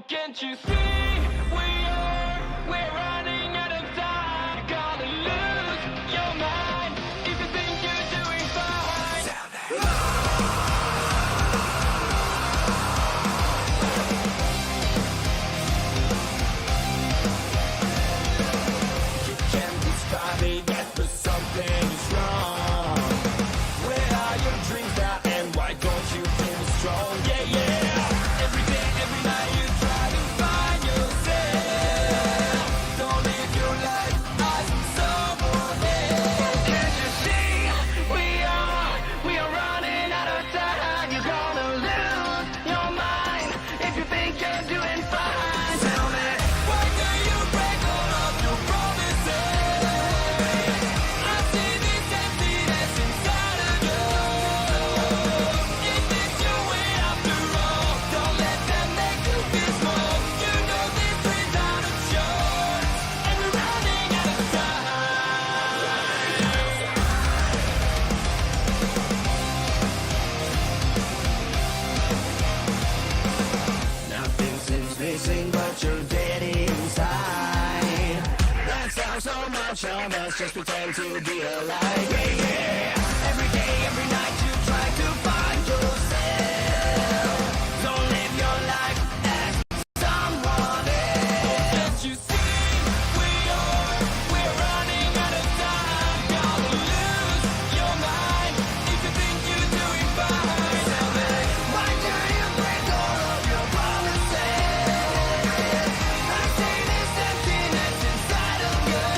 Can't you see we're running out of time? You're gonna lose your mind if you think you're doing fine. You can't describe it yet, but something is wrong. Where are your dreams now, and why don't you feel strong? Yeah, yeah. Every day, every night you try to find yourself. Don't live your life as someone else. Can't you see we are running out of time? You're gonna lose your mind if you think you're doing fine. Tell me, why do you break all of your promises? I see this emptiness inside of you. Is this your way after all? Don't let them make you feel small. You know this dream's out of yours, and we're running out of time. Nothing seems missing, but you're dead inside. That sounds so much of us just pretend to be alive. Yeah, yeah. Every day, every night you try to find yourself. Don't live your life as someone else. Can't you see we're running out of time? Gonna lose your mind if you think you're doing fine. Tell me, why do you break all of your promises? I see this emptiness inside of you.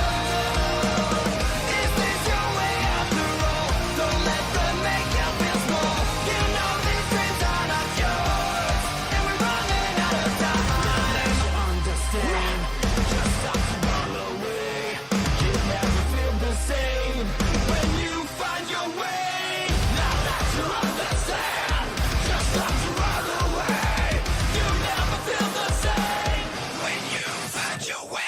Is this your way after all? Don't let them make you feel small. You know these dreams are not yours, and we're running out of time. Now you understand, just stop to run away. You never feel the same when you find your way. Now that you understand, just stop to run away. You never feel the same when you find your way.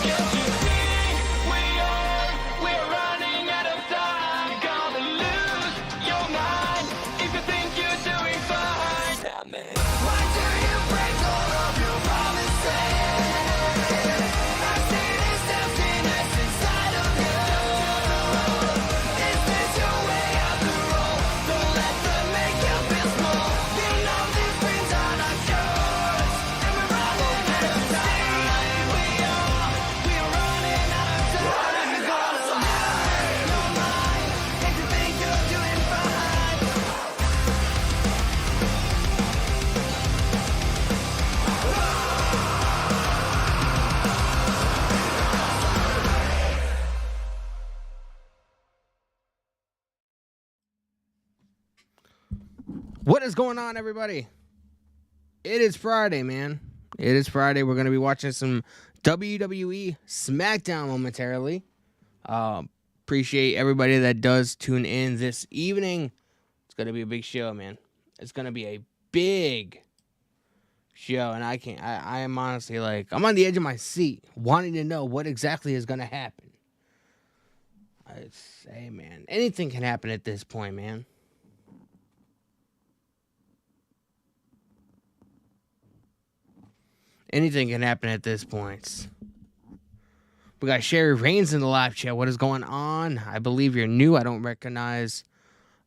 Can't you see we're running out of time? You're gonna lose your mind if you think you're doing fine. Tell me, why do you break all of your promises? I see this emptiness inside of you. Is this your way after all? Don't let them make you feel small. You know these dreams are not yours, and we're running out of time. We're running out of time. You're gonna lose your mind if you think you're doing fine. What is going on, everybody? It is Friday, man. It is Friday. We're going to be watching some WWE Smackdown momentarily. Appreciate everybody that does tune in this evening. It's going to be a big show, man. It's going to be a big show, and I am honestly like, I'm on the edge of my seat wanting to know what exactly is going to happen. Hey, man, anything can happen at this point, man. Anything can happen at this point. We got Sherry Reigns in the live chat. What is going on? I believe you're new. I don't recognize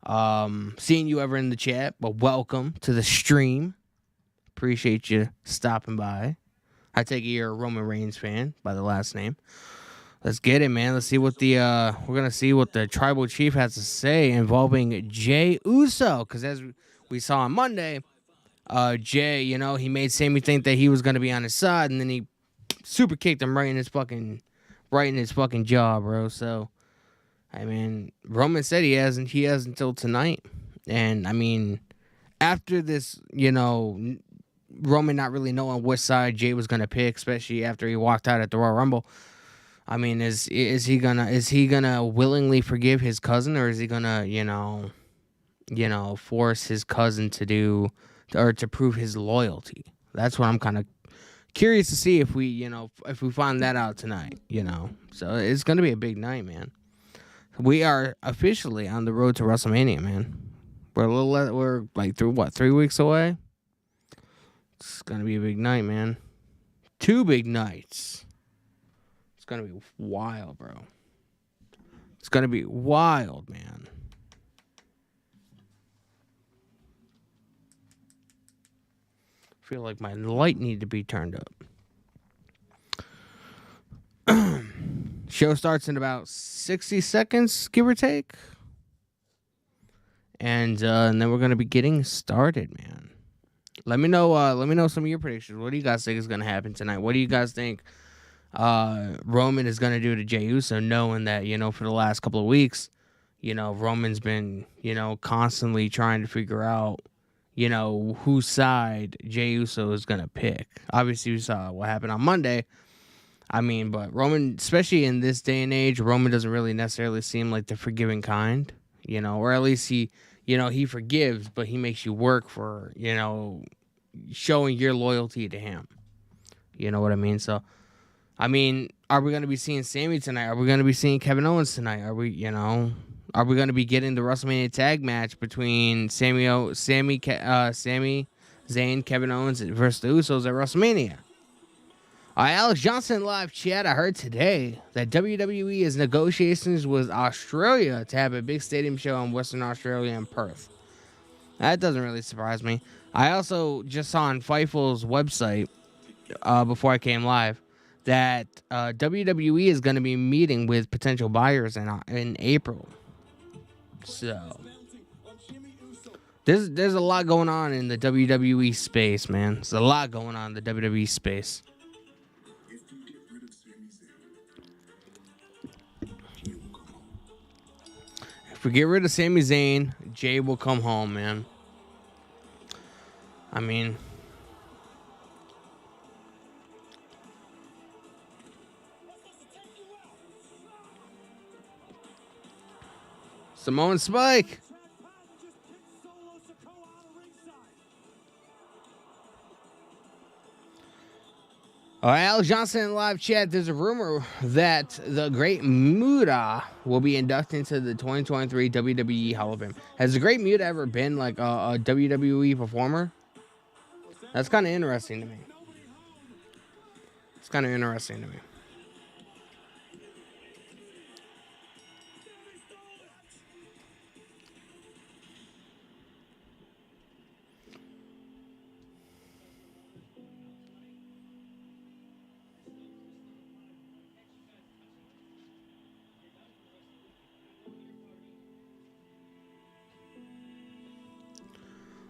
seeing you ever in the chat, but welcome to the stream. Appreciate you stopping by. I take it you're a Roman Reigns fan by the last name. Let's get it, man. Let's see what we're gonna see what the tribal chief has to say involving Jey Uso. Because as we saw on Monday, Jey, he made Sami think that he was gonna be on his side, and then he super kicked him right in his fucking jaw, bro. So, I mean, Roman said he has until tonight, and I mean, after this, Roman not really knowing which side Jey was gonna pick, especially after he walked out at the Royal Rumble. I mean, is he gonna willingly forgive his cousin, or is he gonna force his cousin to do or to prove his loyalty? That's what I'm kind of curious to see if we find that out tonight. So it's gonna be a big night, man. We are officially on the road to WrestleMania, man. We're like through 3 weeks away. It's gonna be a big night, man. 2 big nights. It's gonna be wild, bro. It's gonna be wild, man. I feel like my light need to be turned up. Show starts in about 60 seconds, give or take. And then we're gonna be getting started, man. Let me know some of your predictions. What do you guys think is gonna happen tonight? What do you guys think Roman is gonna do to Jey Uso, knowing that, for the last couple of weeks, Roman's been, constantly trying to figure out, whose side Jey Uso is gonna pick. Obviously, we saw what happened on Monday. I mean, but Roman, especially in this day and age, Roman doesn't really necessarily seem like the forgiving kind, or at least he forgives, but he makes you work for, showing your loyalty to him. You know what I mean? So, I mean, are we going to be seeing Sami tonight? Are we going to be seeing Kevin Owens tonight? Are we going to be getting the WrestleMania tag match between Sami Zayn, Kevin Owens versus the Usos at WrestleMania? Alex Johnson live chat. I heard today that WWE is negotiations with Australia to have a big stadium show in Western Australia in Perth. That doesn't really surprise me. I also just saw on Fightful's website before I came live that WWE is going to be meeting with potential buyers in April. So there's a lot going on in the WWE space, man. There's a lot going on in the WWE space. If we get rid of Sami Zayn, Jey will come home, man. I mean, Samoan Spike. All right, Alex Johnson in live chat. There's a rumor that the Great Muta will be inducted into the 2023 WWE Hall of Fame. Has the Great Muta ever been like a WWE performer? That's kind of interesting to me. It's kind of interesting to me.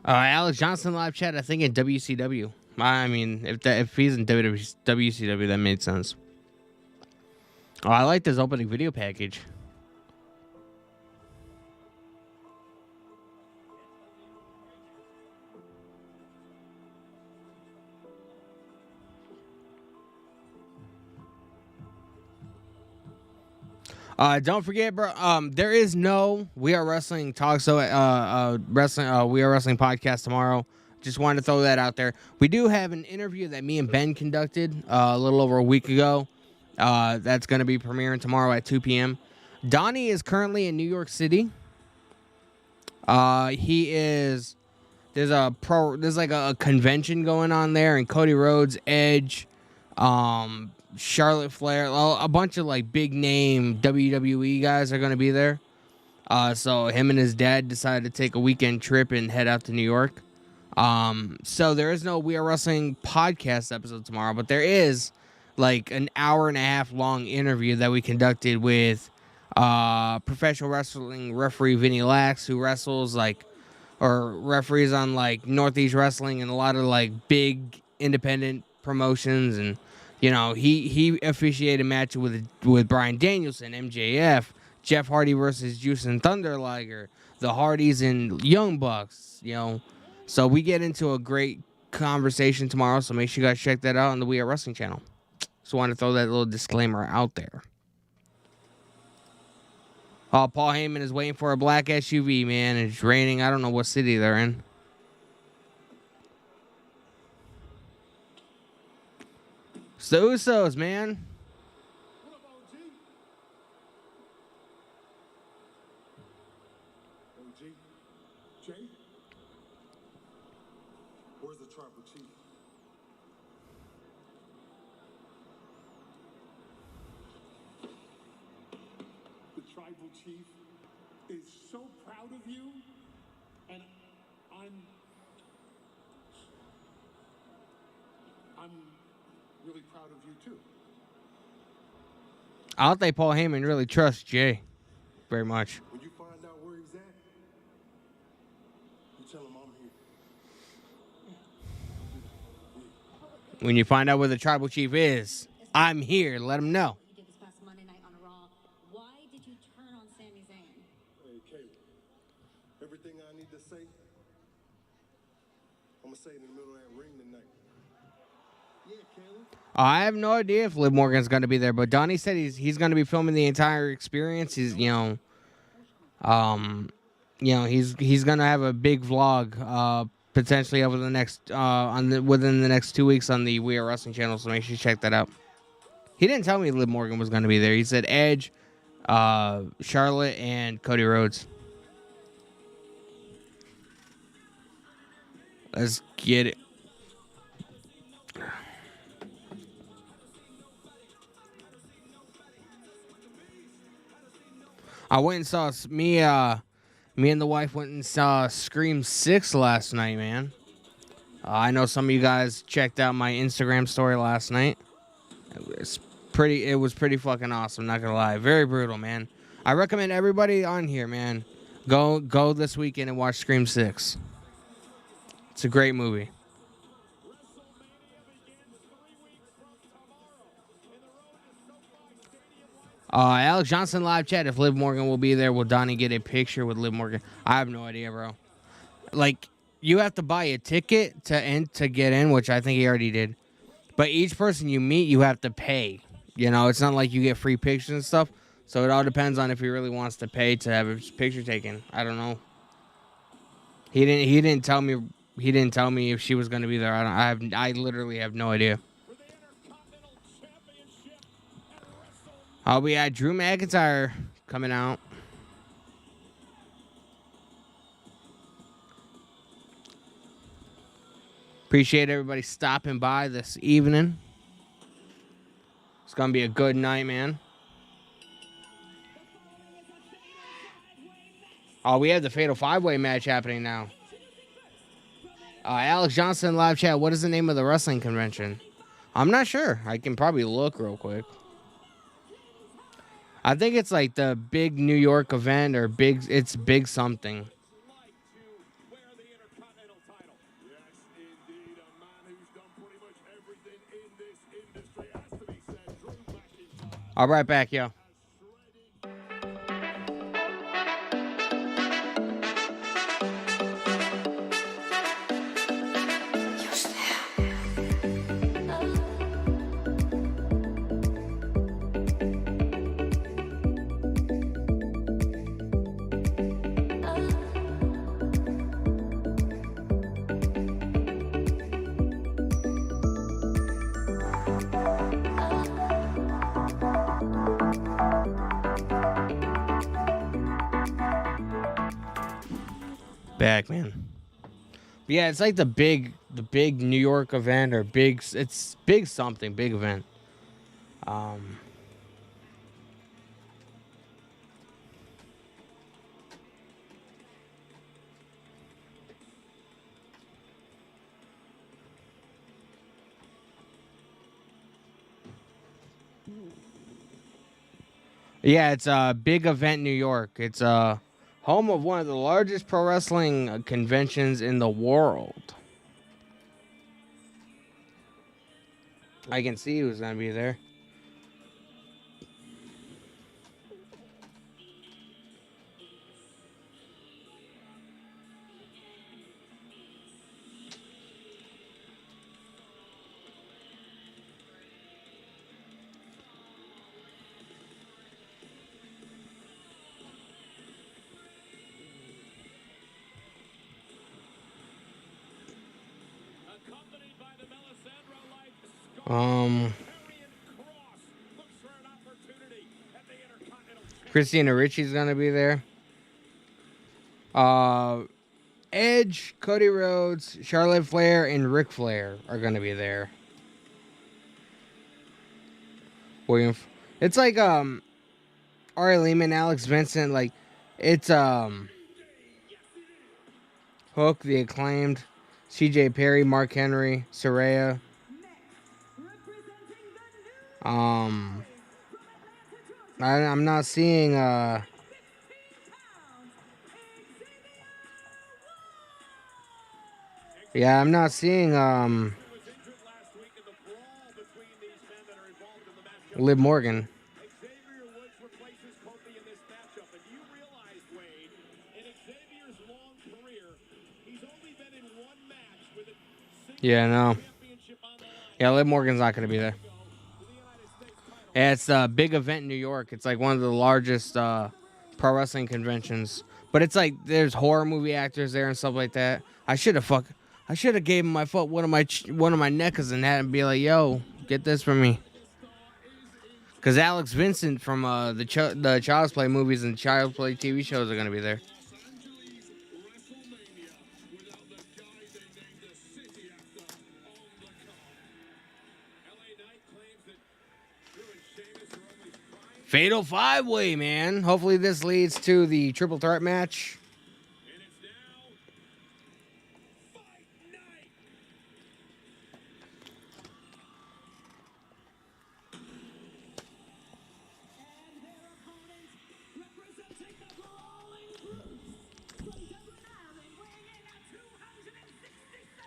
Alex Johnson live chat. I think in WCW. I mean, if he's in WCW, that made sense. Oh, I like this opening video package. Don't forget, bro. There is no We Are Wrestling talk. So, We Are Wrestling podcast tomorrow. Just wanted to throw that out there. We do have an interview that me and Ben conducted a little over a week ago. That's going to be premiering tomorrow at 2 p.m. Donnie is currently in New York City. There's like a convention going on there, and Cody Rhodes, Edge, Charlotte Flair, a bunch of like big name WWE guys are going to be there. So him and his dad decided to take a weekend trip and head out to New York. So there is no We Are Wrestling podcast episode tomorrow, but there is like an hour and a half long interview that we conducted with professional wrestling referee Vinny Lax, who wrestles referees on like Northeast Wrestling and a lot of like big independent promotions. And he officiated matches with Bryan Danielson, MJF, Jeff Hardy versus Juice and Thunder Liger, the Hardys and Young Bucks. So we get into a great conversation tomorrow. So make sure you guys check that out on the We Are Wrestling channel. Just want to throw that little disclaimer out there. Oh, Paul Heyman is waiting for a black SUV, man. It's raining. I don't know what city they're in. It's the Usos, man. Jay? Where's the tribal chief? The tribal chief is so proud of you, and I'm really proud of you too. I don't think Paul Heyman really trusts Jay very much. When you find out where he's at, you tell him I'm here. When you find out where the tribal chief is, I'm here. Let him know. You did this past Monday night on Raw. Why did you turn on Sami Zayn? Hey, Caleb, everything I need to say, I'm gonna say it in the middle of that ring tonight. Yeah, Caleb. I have no idea if Liv Morgan's going to be there, but Donnie said he's going to be filming the entire experience. He's he's going to have a big vlog potentially over the next within the next 2 weeks on the We Are Wrestling channel. So make sure you check that out. He didn't tell me Liv Morgan was going to be there. He said Edge, Charlotte, and Cody Rhodes. Let's get it. I went and saw me and the wife went and saw Scream 6 last night, man. I know some of you guys checked out my Instagram story last night. It was pretty fucking awesome, not gonna lie. Very brutal, man. I recommend everybody on here, man, go this weekend and watch Scream 6. It's a great movie. Alex Johnson live chat. If Liv Morgan will be there, will Donnie get a picture with Liv Morgan? I have no idea, bro. Like, you have to buy a ticket to get in, which I think he already did. But each person you meet, you have to pay. You know, it's not like you get free pictures and stuff. So it all depends on if he really wants to pay to have his picture taken. I don't know. He didn't tell me. He didn't tell me if she was going to be there. I literally have no idea. We had Drew McIntyre coming out. Appreciate everybody stopping by this evening. It's going to be a good night, man. We have the Fatal 5-Way match happening now. Alex Johnson live chat. What is the name of the wrestling convention? I'm not sure. I can probably look real quick. I think it's like the big New York event or it's big something. I'll be right back, yo. Back, man. But yeah, it's like the big New York event or it's big something, big event. Yeah, it's a big event in New York. It's home of one of the largest pro wrestling conventions in the world. I can see who's going to be there. Christina Ricci's gonna be there. Edge, Cody Rhodes, Charlotte Flair, and Ric Flair are gonna be there. It's like Ari Lehman, Alex Vincent, like it's Hook, the Acclaimed, C.J. Perry, Mark Henry, Saraya. I'm not seeing yeah, I'm not seeing Liv Morgan. Xavier Woods replaces Kofi in this matchup. And do you realize, Wade, in Xavier's long career, he's only been in one match with a single Yeah, no. championship on the line. Yeah, Liv Morgan's not gonna be there. To the United States title. Yeah, it's a big event in New York. It's like one of the largest pro wrestling conventions. But it's like there's horror movie actors there and stuff like that. I should have gave him my foot one of my neckers and had him be like, "Yo, get this for me." Because Alex Vincent from the Child's Play movies and Child's Play TV shows are gonna be there. Fatal 5-way, man. Hopefully this leads to the triple threat match.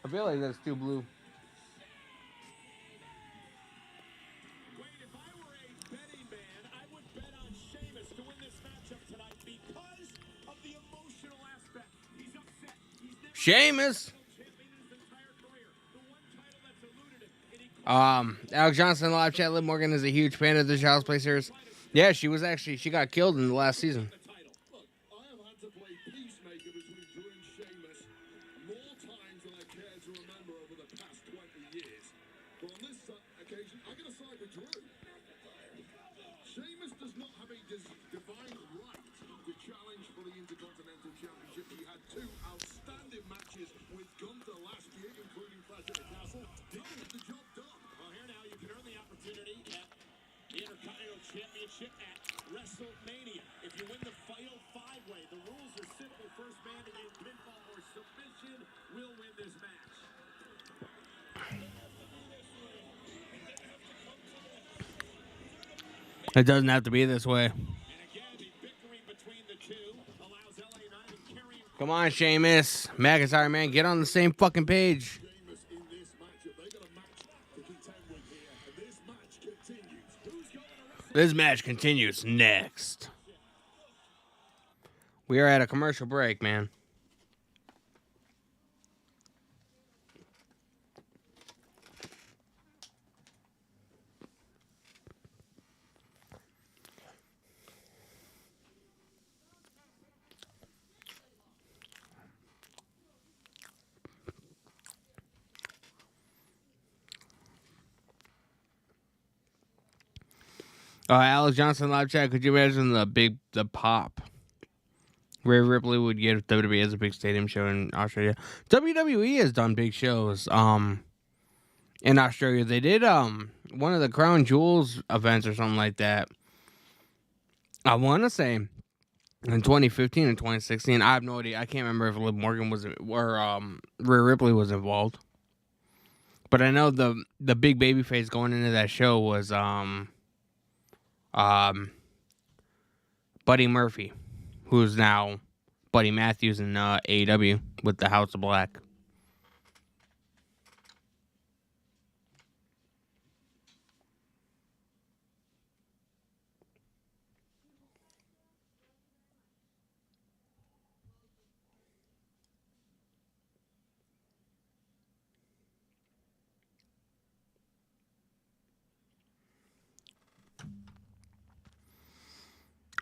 I feel like that's too blue. Wade, if I were a betting man, I would bet on Sheamus to win this matchup tonight because of the emotional aspect. He's upset. He's never Sheamus. champion in his entire career. The one title that's eluded him. And he Alex Johnson live chat. Liv Morgan is a huge fan of the Child's Play series. Yeah, she got killed in the last season. the title. Look, I have had to play peacemaker between Drew and Sheamus more times than I care to remember over the past 20 years. But on this occasion, I'm going to side with Drew. Sheamus does not have a divine right to challenge for the Intercontinental Championship. He had two outstanding matches with Gunther last year, including Clash at the Castle. Didn't get the job done. Well, here now you can earn the opportunity at the Intercontinental Championship at WrestleMania. If you win the Fatal 5-way, the rules are simple. First man to get pinfall or submission will win this match. It doesn't have to be this way. And again, the victory between the two allows LA Knight and Karrion Come on, Sheamus. McIntyre, man, get on the same fucking page. Sheamus in this matchup. They got a match to contend with here. And this match continues. Who's going to This match continues next. We are at a commercial break, man. Alex Johnson live chat. Could you imagine the pop Rhea Ripley would get if WWE has a big stadium show in Australia? WWE has done big shows in Australia. They did one of the Crown Jewels events or something like that. I want to say in 2015 and 2016. I have no idea. I can't remember if Liv Morgan was or Rhea Ripley was involved. But I know the big babyface going into that show was Buddy Murphy, who's now Buddy Matthews in AEW with the House of Black.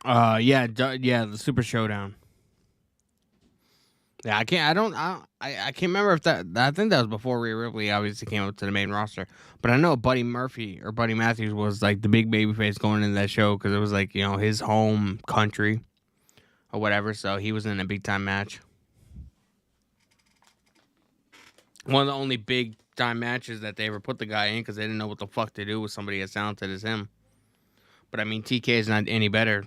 Yeah, the Super Showdown. Yeah, I can't. I don't. I can't remember if that. I think that was before Rhea Ripley obviously came up to the main roster. But I know Buddy Murphy or Buddy Matthews was like the big babyface going into that show because it was like his home country or whatever. So he was in a big time match. One of the only big time matches that they ever put the guy in because they didn't know what the fuck to do with somebody as talented as him. But I mean, TK is not any better.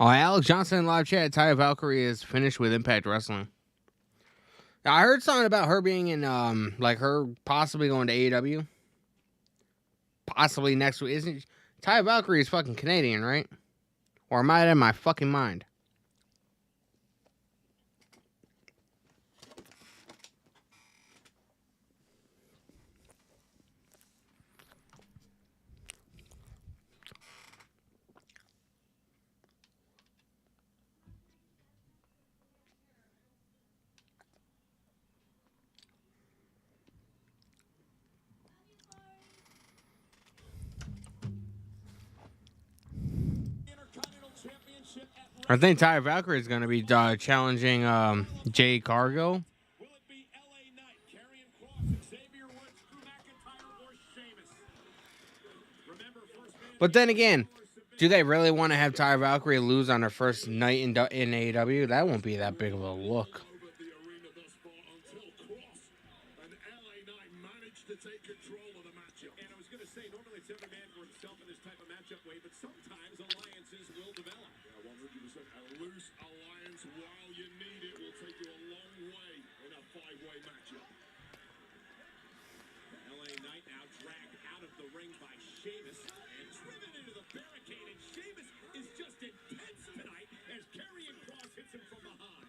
Oh, Alex Johnson in live chat. Taya Valkyrie is finished with Impact Wrestling. I heard something about her being in, like her possibly going to AEW. Possibly next week. Isn't Taya Valkyrie is fucking Canadian, right? Or am I out of my fucking mind? I think Taya Valkyrie is going to be challenging Jay Cargo. Will it be LA Knight, Karrion Kross, Xavier Woods, Drew McIntyre, or Sheamus? Remember, first man But then again, do they really want to have Taya Valkyrie lose on her first night in AEW? That won't be that big of a look. Over the arena thus far until Cross and LA Knight managed to take control of the matchup. And I was going to say, normally it's every man for himself in this type of matchup way, but sometimes alliances will develop. Yeah, 100%. A loose alliance while you need it will take you a long way in a five-way matchup. LA Knight now dragged out of the ring by Sheamus and driven into the barricade. And Sheamus is just intense tonight as Karrion Kross hits him from behind.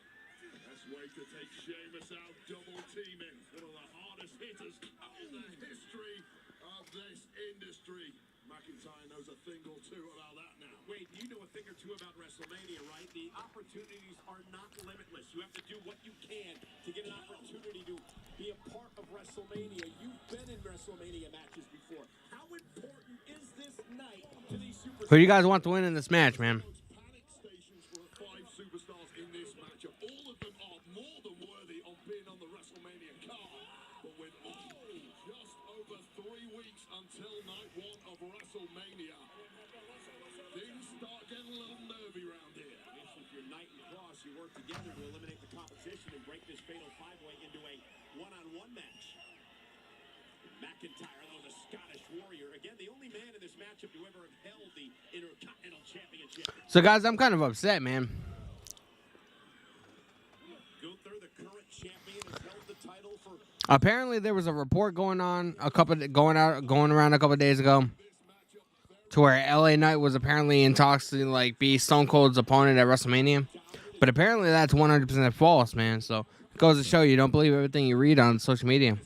Best way to take Sheamus out, double teaming. One of the hardest hitters in the history of this industry. McIntyre knows a thing or two about that now. Wait, you know a thing or two about WrestleMania, right? The opportunities are not limitless. You have to do what you can to get an opportunity to be a part of WrestleMania. You've been in WrestleMania matches before. How important is this night to these superstars? Who do you guys want to win in this match, man? Panic stations for 5 superstars in this matchup. All of them are more than worthy of being on the WrestleMania card. But with just over 3 weeks until night 1 of WrestleMania, things start getting a little nervy around here. Yes, if you're Knight and Cross, you work together to eliminate the competition and break this fatal five-way into a one-on-one match. McIntyre, though, the Scottish Warrior, again, the only man in this matchup to ever have held the Intercontinental Championship. So, guys, I'm kind of upset, man. Gunther, the current champion, has held the title for Apparently, there was a report going around a couple of days ago, to where LA Knight was apparently in talks to like be Stone Cold's opponent at WrestleMania, but apparently that's 100% false, man. So it goes to show you don't believe everything you read on social media.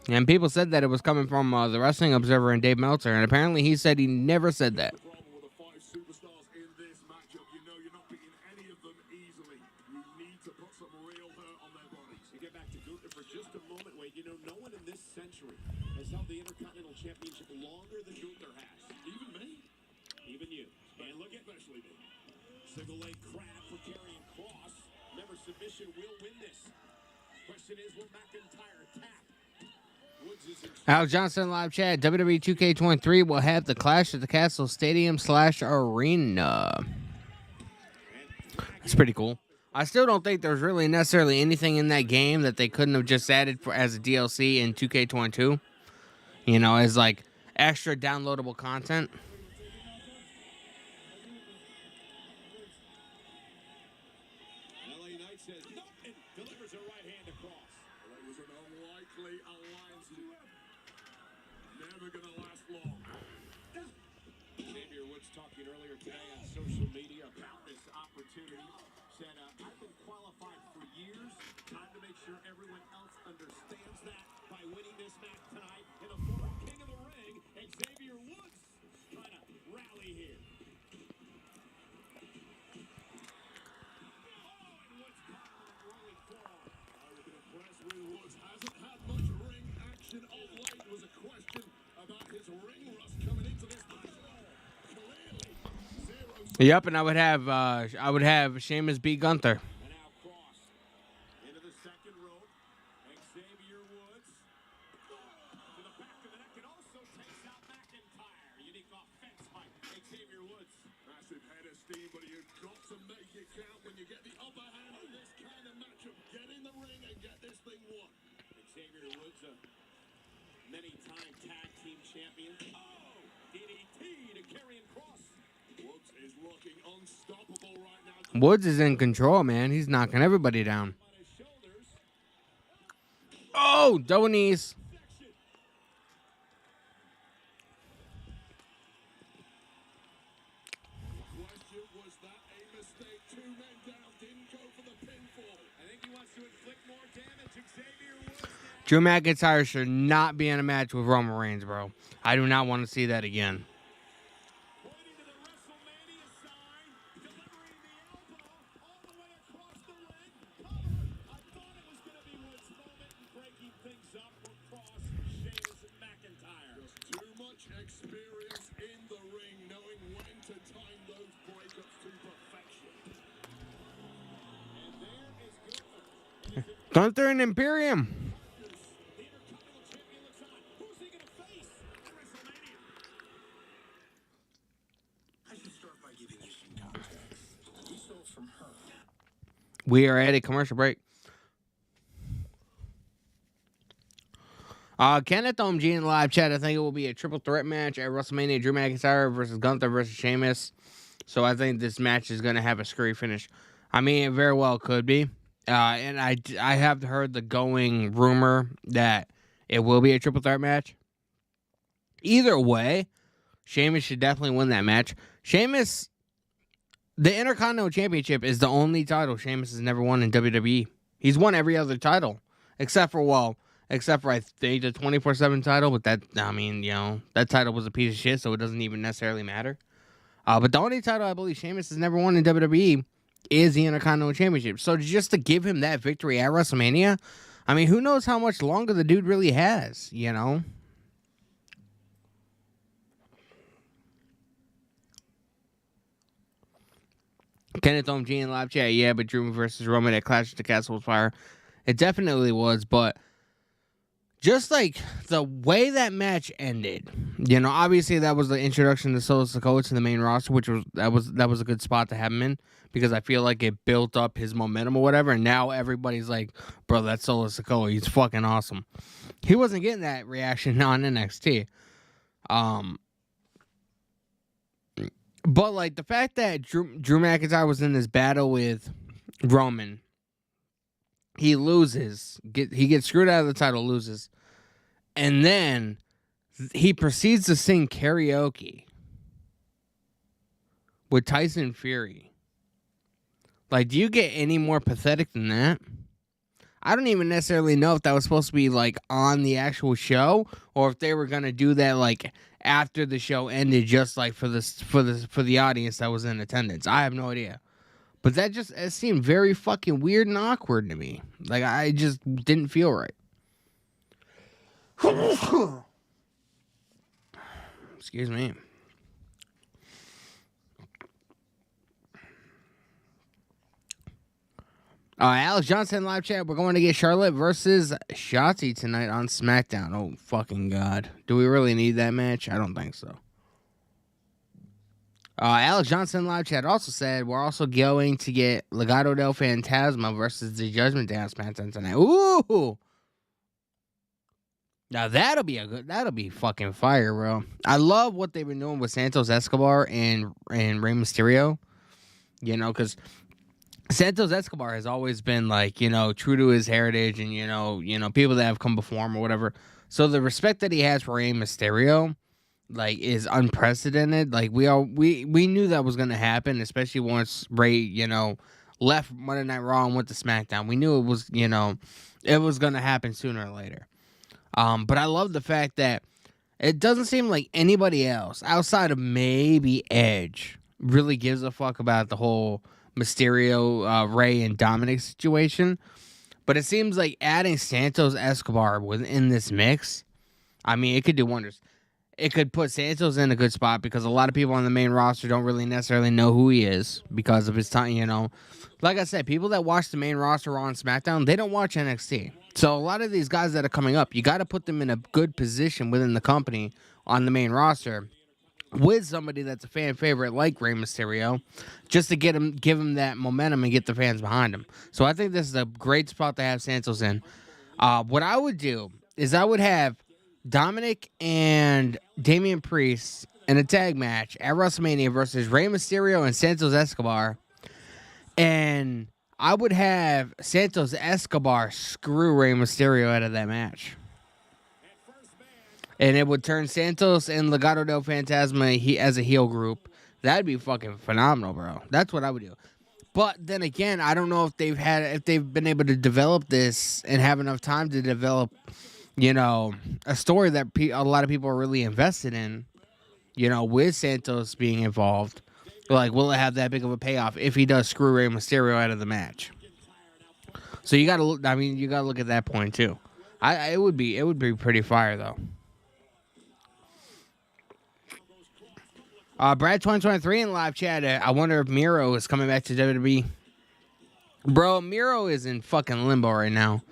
And people said that it was coming from the Wrestling Observer and Dave Meltzer, and apparently he said he never said that. Problem with the 5 superstars in this matchup, you know you're not beating any of them easily. You need to put some real hurt on their bodies. To get back to Gunther for just a moment, Wade, you know, no one in this century has held the Intercontinental Championship longer than Gunther has. Even me, Even you. And look at especially me. single leg crab for Karrion Kross. Remember, submission will win this. Question is, will McIntyre tap? Woods is in Alex Johnson live chat. WWE 2K23 will have the Clash at the Castle Stadium / Arena. That's pretty cool. I still don't think there's really necessarily anything in that game that they couldn't have just added as a DLC in 2K22. You know, as like extra downloadable content. LA Knight says no and delivers never gonna last long. Xavier Woods talking earlier today on social media about this opportunity. Said, I've been qualified for years. Time to make sure everyone else understands that by winning this match tonight. And the former king of the ring, Xavier Woods, trying to rally here. Oh, and Woods caught him in a rolling forearm. I've been impressed with Woods. Hasn't had much ring action of late. It was a question about his ring rust coming into this match. Clearly, zero. Yep, and I would have Sheamus beat Gunther. And now cross into the second rope. Xavier Woods to the back of the neck and also takes out McIntyre. Unique offense by Xavier Woods. Massive head of steam, but you've got to make it count when you get the upper hand in this kind of matchup. Get in the ring and get this thing won. Xavier Woods, a many-time tag team champion. Oh, DDT to Karrion Kross. Woods is looking unstoppable right now. Woods is in control, man. He's knocking everybody down. On his shoulders. Oh, double knees. Section. Question, was that a mistake? Two men down, didn't go for the pinfall. I think he wants to inflict more damage. Xavier Woods now. Drew McIntyre should not be in a match with Roman Reigns, bro. I do not want to see that again. Pointing to the WrestleMania sign, delivering the elbow all the way across the ring. Cover. I thought it was going to be Woods' moment and breaking things up for Kross, Sheamus, and McIntyre. Just too much experience in the ring, knowing when to time those breakups to perfection. And there is Gunther. Gunther and Imperium. The Intercontinental Champion looks on. Who's he going to face at WrestleMania? I should start by giving you some context. We stole from her. We are at a commercial break. Kenneth OMG in the live chat. I think it will be a triple threat match at WrestleMania. Drew McIntyre versus Gunther versus Sheamus. So I think this match is going to have a screwy finish. I mean, it very well could be. And I have heard the going rumor that it will be a triple threat match. Either way, Sheamus should definitely win that match. Sheamus, the Intercontinental Championship is the only title Sheamus has never won in WWE. He's won every other title. Except for I think the 24/7 title, but that title was a piece of shit, so it doesn't even necessarily matter. But the only title I believe Sheamus has never won in WWE is the Intercontinental Championship. So just to give him that victory at WrestleMania, I mean, who knows how much longer the dude really has, you know? Kenneth OMG in live chat, yeah, but Drew versus Roman at Clash at the Castle was fire. It definitely was, but just like the way that match ended, you know, obviously that was the introduction to Solo Sikoa to the main roster, which was a good spot to have him in because I feel like it built up his momentum or whatever, and now everybody's like, bro, that's Solo Sikoa. He's fucking awesome. He wasn't getting that reaction on NXT. But like the fact that Drew McIntyre was in this battle with Roman, he loses. He gets screwed out of the title, loses. And then he proceeds to sing karaoke with Tyson Fury. Like, do you get any more pathetic than that? I don't even necessarily know if that was supposed to be like on the actual show or if they were gonna do that like after the show ended, just like for the audience that was in attendance. I have no idea. But it seemed very fucking weird and awkward to me. Like, I just didn't feel right. Excuse me. Alex Johnson live chat. We're going to get Charlotte versus Shotzi tonight on SmackDown. Oh, fucking God. Do we really need that match? I don't think so. Alex Johnson live chat also said we're also going to get Legado del Fantasma versus the Judgment Day on SmackDown tonight. Ooh! Now that'll be fucking fire, bro. I love what they've been doing with Santos Escobar and Rey Mysterio. You know, because Santos Escobar has always been like, true to his heritage and, people that have come before him or whatever. So the respect that he has for Rey Mysterio, like, is unprecedented. Like, we knew that was going to happen, especially once Rey, left Monday Night Raw and went to SmackDown. We knew it was going to happen sooner or later. But I love the fact that it doesn't seem like anybody else outside of maybe Edge really gives a fuck about the whole Mysterio, Rey, and Dominic situation. But it seems like adding Santos Escobar within this mix, I mean, it could do wonders. It could put Santos in a good spot because a lot of people on the main roster don't really necessarily know who he is because of his time, Like I said, people that watch the main roster Raw and SmackDown, they don't watch NXT. So a lot of these guys that are coming up, you got to put them in a good position within the company on the main roster with somebody that's a fan favorite like Rey Mysterio, just to give him that momentum and get the fans behind him. So I think this is a great spot to have Santos in. What I would do is I would have Dominic and Damian Priest in a tag match at WrestleMania versus Rey Mysterio and Santos Escobar. And I would have Santos Escobar screw Rey Mysterio out of that match. And it would turn Santos and Legado del Fantasma as a heel group. That'd be fucking phenomenal, bro. That's what I would do. But then again, I don't know if they've been able to develop this and have enough time to develop, a story that a lot of people are really invested in, with Santos being involved. Like, will it have that big of a payoff if he does screw Rey Mysterio out of the match? So you gotta look at that point too. It would be pretty fire though. Brad 2023 in live chat. I wonder if Miro is coming back to WWE. Bro, Miro is in fucking limbo right now.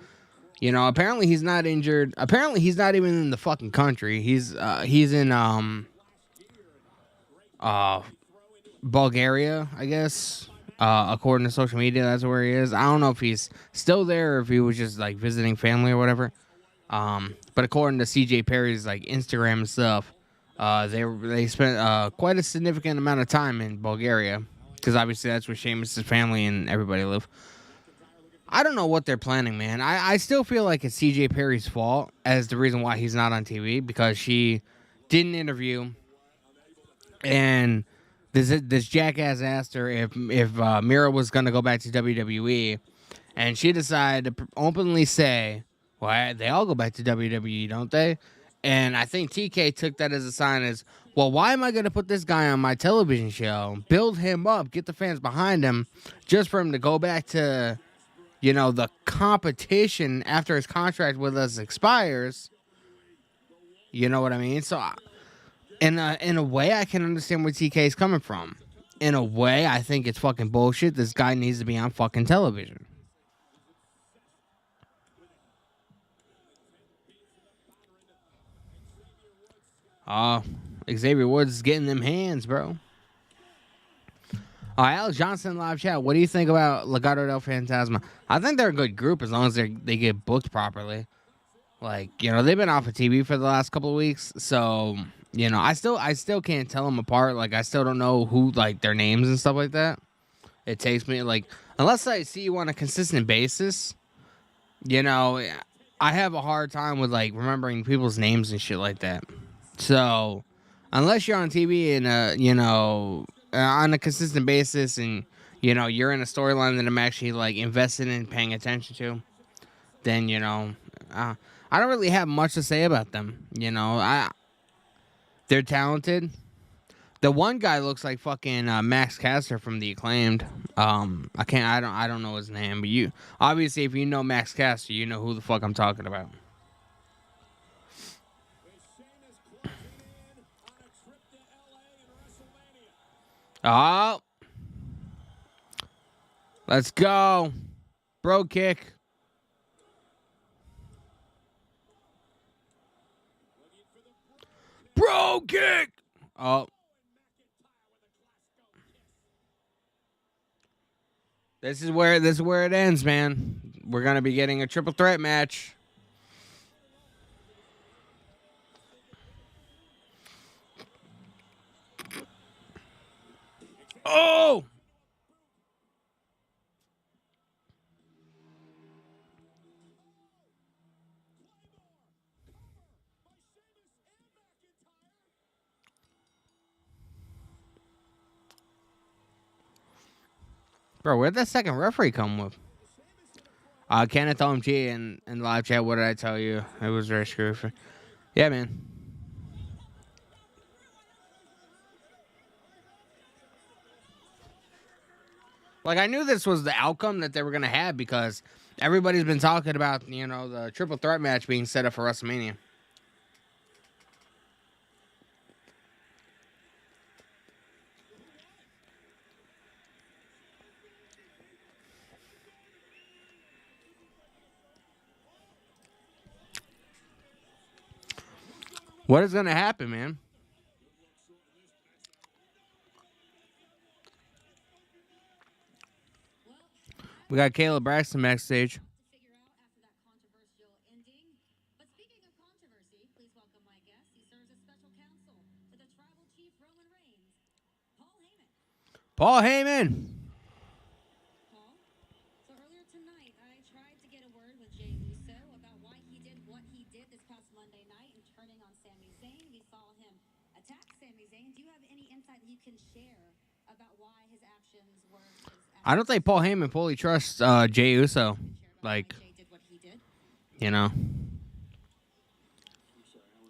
Apparently he's not injured. Apparently he's not even in the fucking country. He's in Bulgaria, I guess. According to social media, that's where he is. I don't know if he's still there or if he was just like visiting family or whatever. But according to CJ Perry's like Instagram and stuff, they spent quite a significant amount of time in Bulgaria because obviously that's where Sheamus' family and everybody live. I don't know what they're planning, man. I still feel like it's CJ Perry's fault as the reason why he's not on TV because she did an interview and this jackass asked her if Mira was gonna go back to WWE, and she decided to openly say, "Well, they all go back to WWE, don't they?" And I think TK took that as a sign as, well, why am I going to put this guy on my television show, build him up, get the fans behind him, just for him to go back to, the competition after his contract with us expires? You know what I mean? So, in a way, I can understand where TK is coming from. In a way, I think it's fucking bullshit. This guy needs to be on fucking television. Xavier Woods is getting them hands, bro. Alex Johnson live chat. What do you think about Legado del Fantasma? I think they're a good group as long as they get booked properly. Like, they've been off of TV for the last couple of weeks, so I still can't tell them apart. Like, I still don't know who like their names and stuff like that. It takes me like unless I see you on a consistent basis, I have a hard time with like remembering people's names and shit like that. So, unless you're on TV and on a consistent basis, and you're in a storyline that I'm actually like invested in paying attention to, then I don't really have much to say about them. They're talented. The one guy looks like fucking Max Caster from The Acclaimed. I don't know his name, but you obviously if you know Max Caster, you know who the fuck I'm talking about. Oh, let's go. Bro kick. Bro kick. Oh. This is where it ends, man. We're going to be getting a triple threat match. Oh! Bro, where'd that second referee come with? Kenneth OMG in live chat. What did I tell you? It was very screwy. Yeah, man. Like, I knew this was the outcome that they were going to have because everybody's been talking about, you know, the triple threat match being set up for WrestleMania. What is going to happen, man? We got Caleb Braxton backstage. Figure out after that controversial ending. But speaking of controversy, please welcome my guest. He serves as special counsel to the tribal chief Roman Reigns, Paul Heyman. Paul Heyman. Paul, so earlier tonight, I tried to get a word with Jey Uso about why he did what he did this past Monday night and turning on Sami Zayn. We saw him attack Sami Zayn. Do you have any insight that you can share about why his actions were his actions? I don't think Paul Heyman fully trusts Jey Uso. Like, Jey did what he did. you know.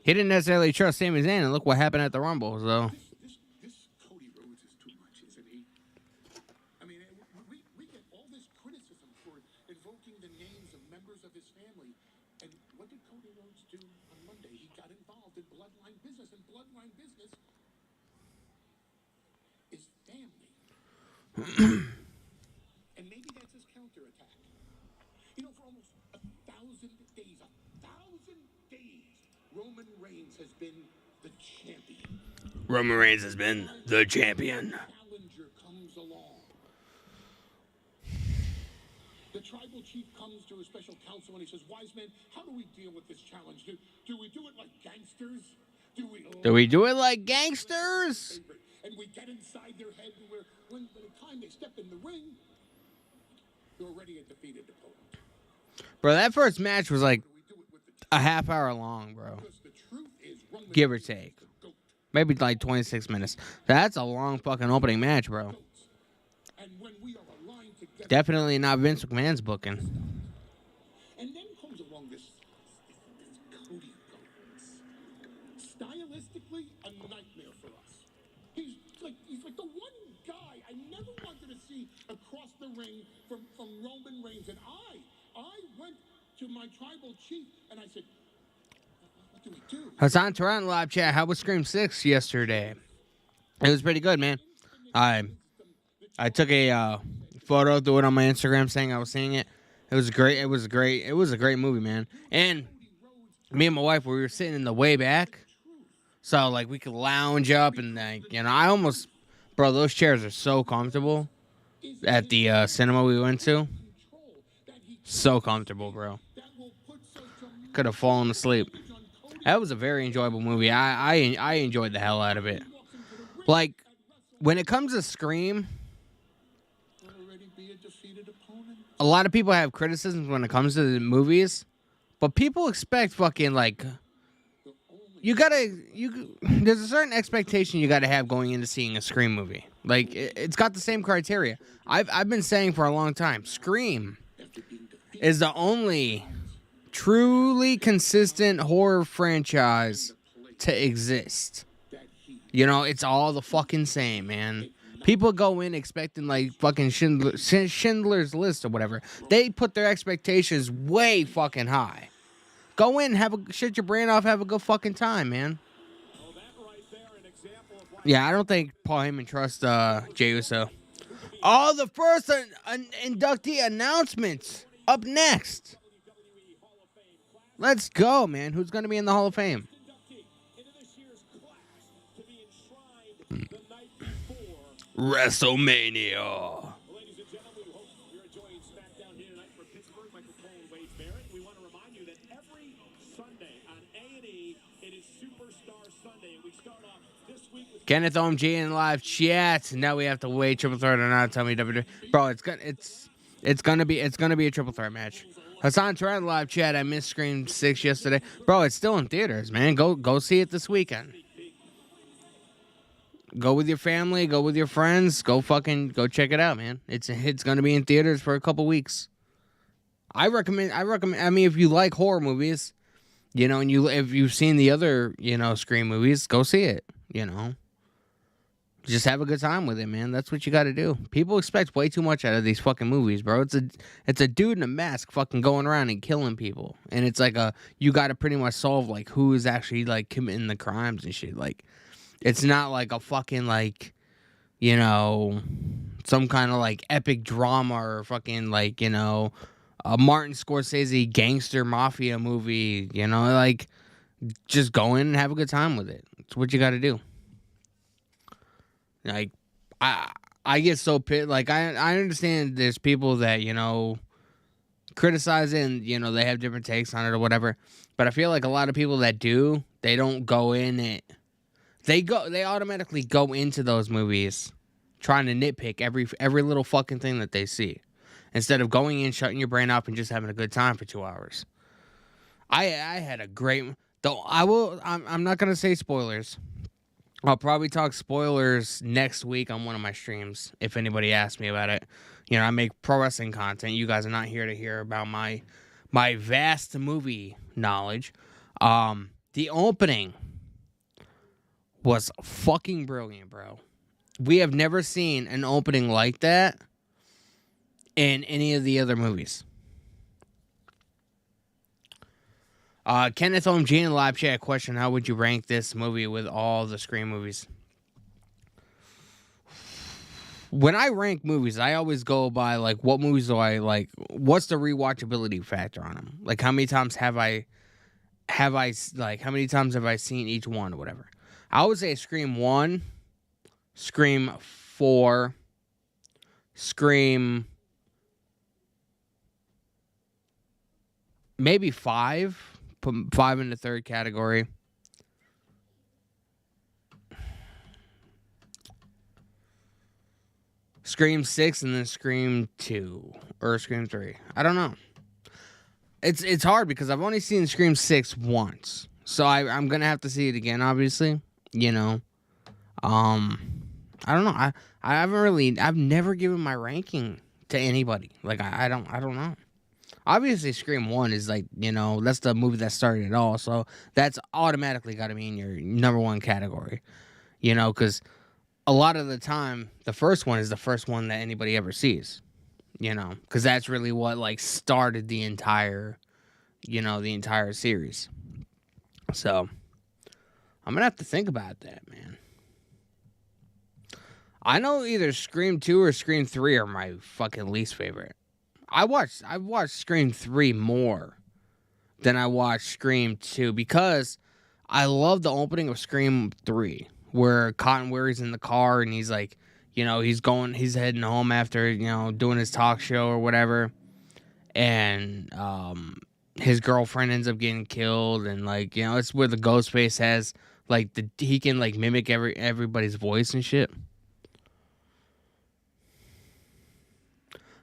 He didn't necessarily trust Sami Zayn, and look what happened at the Rumble, so. This Cody Rhodes is too much, isn't he? I mean, we get all this criticism for invoking the names of members of his family. And what did Cody Rhodes do on Monday? He got involved in Bloodline business, and Bloodline business is family. And maybe that's his counterattack. You know, for almost 1,000 days, Roman Reigns has been the champion. Roman Reigns has been the champion. Challenger comes along. The tribal chief comes to his special counsel and he says, "Wise man, how do we deal with this challenge? Do we do it like gangsters? Do we do it like gangsters? And we get inside their head and when by the time they step in the ring, they're already a defeated opponent. Bro, that first match was like We do it with the a half hour long, bro. because the truth is Roman Give or Reigns is take. the GOAT. Maybe like 26 minutes. That's a long fucking opening match, bro. And when we are aligned together, Definitely not Vince McMahon's booking. and then comes along this Cody Rhodes. Stylistically, a nightmare for us. He's like the one guy I never wanted to see across the ring from Roman Reigns. And I went to my tribal chief and I said, what do we do? Hassan Toronto live chat. How was Scream 6 yesterday? It was pretty good, man. I took a photo, threw it on my Instagram saying I was seeing it. It was great. It was great. It was a great movie, man. And me and my wife, we were sitting in the way back. So, like, we could lounge up and, like, you know, I almost... Bro, those chairs are so comfortable at the cinema we went to. So comfortable, bro. Could have fallen asleep. That was a very enjoyable movie. I enjoyed the hell out of it. Like, when it comes to Scream, Already be a defeated opponent. a lot of people have criticisms when it comes to the movies, but people expect fucking, like... There's a certain expectation you gotta have going into seeing a Scream movie. Like, it's got the same criteria. I've been saying for a long time, Scream is the only truly consistent horror franchise to exist. You know, it's all the fucking same, man. People go in expecting, like, fucking Schindler's List or whatever. They put their expectations way fucking high. Go in, shit your brain off, have a good fucking time, man. Yeah, I don't think Paul Heyman trusts Jey Uso. Oh, the first inductee announcements up next. Let's go, man. Who's going to be in the Hall of Fame? WrestleMania. Ladies and gentlemen, we hope you're enjoying Smackdown here tonight for Pittsburgh. Michael Cole and Wade Barrett. We want to remind you that every Sunday on A&E, it is Superstar Sunday. And we start off this week with Kenneth OMG in live chat. Now we have to wait triple threat or not. Tell me WWE. Bro, it's gonna be a triple threat match. Hassan Toronto live chat. I missed Scream 6 yesterday. Bro, it's still in theaters, man. Go see it this weekend. Go with your family. Go with your friends. Go check it out, man. It's gonna be in theaters for a couple weeks. I recommend. I mean, if you like horror movies, you know, and if you've seen the other, you know, Scream movies, go see it. You know, just have a good time with it, man. That's what you got to do. People expect way too much out of these fucking movies, bro. It's a dude in a mask fucking going around and killing people, and it's like you got to pretty much solve like who is actually like committing the crimes and shit. Like, it's not like a fucking like, you know, some kind of like epic drama or fucking like, you know, a Martin Scorsese gangster mafia movie, you know, like, just go in and have a good time with it. It's what you got to do. Like, I get so pissed. Like, I understand there's people that, you know, criticize it and, you know, they have different takes on it or whatever. But I feel like a lot of people that do, they don't go in it. They automatically go into those movies trying to nitpick every little fucking thing that they see, instead of going in, shutting your brain off, and just having a good time for 2 hours. I had a great... Though I'm not going to say spoilers. I'll probably talk spoilers next week on one of my streams, if anybody asks me about it. You know, I make pro wrestling content. You guys are not here to hear about my vast movie knowledge. The opening was fucking brilliant, bro. We have never seen an opening like that in any of the other movies. Kenneth OMG in the live chat question: how would you rank this movie with all the Scream movies? When I rank movies, I always go by like, what movies do I like? What's the rewatchability factor on them? Like, how many times have I how many times have I seen each one or whatever? I would say Scream 1, Scream 4, Scream maybe 5. Put 5 in the third category. Scream 6 and then Scream 2 or Scream 3. I don't know. It's hard because I've only seen Scream 6 once. So I'm going to have to see it again, obviously. You know. I don't know. I've never given my ranking to anybody. Like, I don't know. Obviously, Scream 1 is like, you know, that's the movie that started it all. So that's automatically got to be in your number one category. You know, because a lot of the time, the first one is the first one that anybody ever sees. You know, because that's really what, like, started the entire series. So I'm going to have to think about that, man. I know either Scream 2 or Scream 3 are my fucking least favorite. I've watched Scream 3 more than I watched Scream 2 because I love the opening of Scream 3 where Cotton Weary's in the car and he's like, you know, he's heading home after, you know, doing his talk show or whatever, and his girlfriend ends up getting killed, and, like, you know, it's where the Ghostface has, like, he can, like, mimic everybody's voice and shit.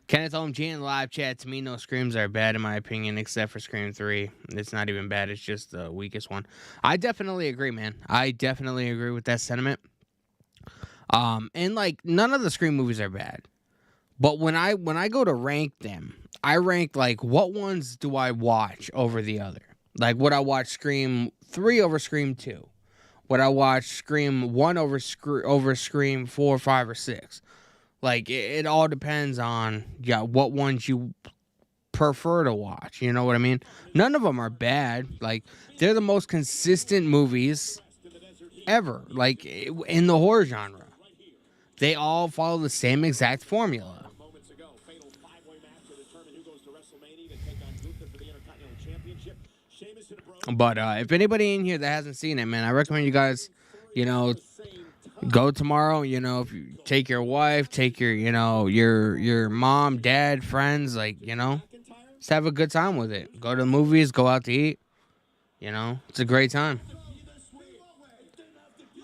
Kenneth OMG in the live chat: to me, no Screams are bad in my opinion, except for Scream 3. It's not even bad, it's just the weakest one. I definitely agree, man. I definitely agree with that sentiment. And, like, none of the Scream movies are bad. But when I go to rank them, I rank, like, what ones do I watch over the other? Like, would I watch Scream 3 over Scream 2? Would I watch Scream 1 over Scream 4, 5, or 6? Like, it all depends on, what ones you prefer to watch. You know what I mean? None of them are bad. Like, they're the most consistent movies ever, like, in the horror genre. They all follow the same exact formula. Moments ago, fatal five-way match to determine who goes to WrestleMania to take on Gunther for the Intercontinental Championship. Sheamus hit a bro. But if anybody in here that hasn't seen it, man, I recommend you guys, you know, go tomorrow. You know, if you take your wife, take your, you know, your mom, dad, friends, like, you know, just have a good time with it. Go to the movies, go out to eat. You know, it's a great time.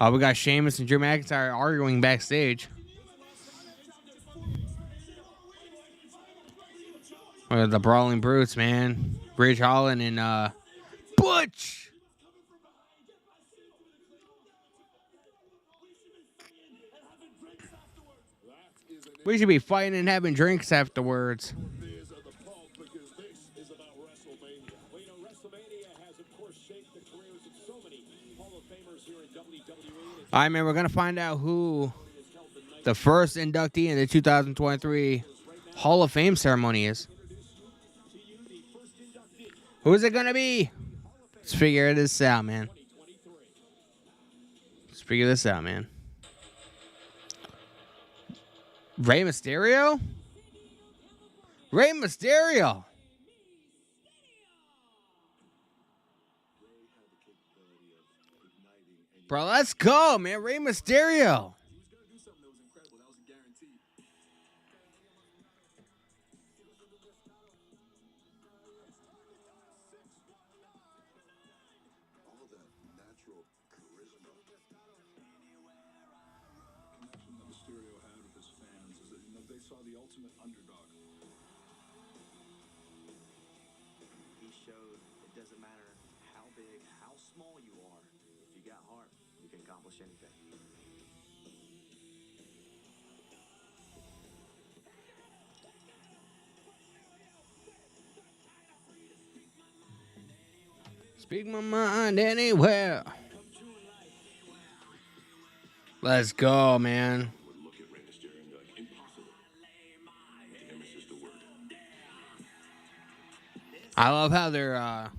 We got Sheamus and Drew McIntyre arguing backstage. The Brawling Brutes, man. Ridge Holland and Butch. We should be fighting and having drinks afterwards. Fears of the pulp because this is about WrestleMania. Well, you know, WrestleMania has, of course, shaped the careers of so many Hall of Famers here in WWE. All right, man, we're going to find out who the first inductee in the 2023 Hall of Fame ceremony is. Who is it going to be? Let's figure this out, man. Let's figure this out, man. Rey Mysterio? Rey Mysterio! Bro, let's go, man. Rey Mysterio. All that natural charisma. Connection that Mysterio had with his fans is that, they saw the ultimate underdog. He showed it doesn't matter how big, how small you are. If you got heart, you can accomplish anything. Speak my mind anywhere. Let's go, man. Would look at Rey Mysterio and be like, impossible. To him, it's just a word. I love how they're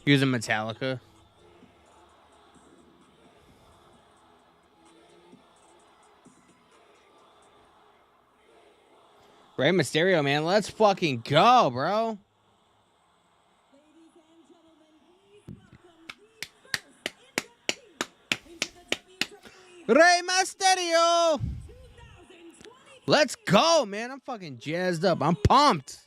using Metallica. Rey Mysterio, man. Let's fucking go, bro. Rey Mysterio! Let's go, man. I'm fucking jazzed up. I'm pumped.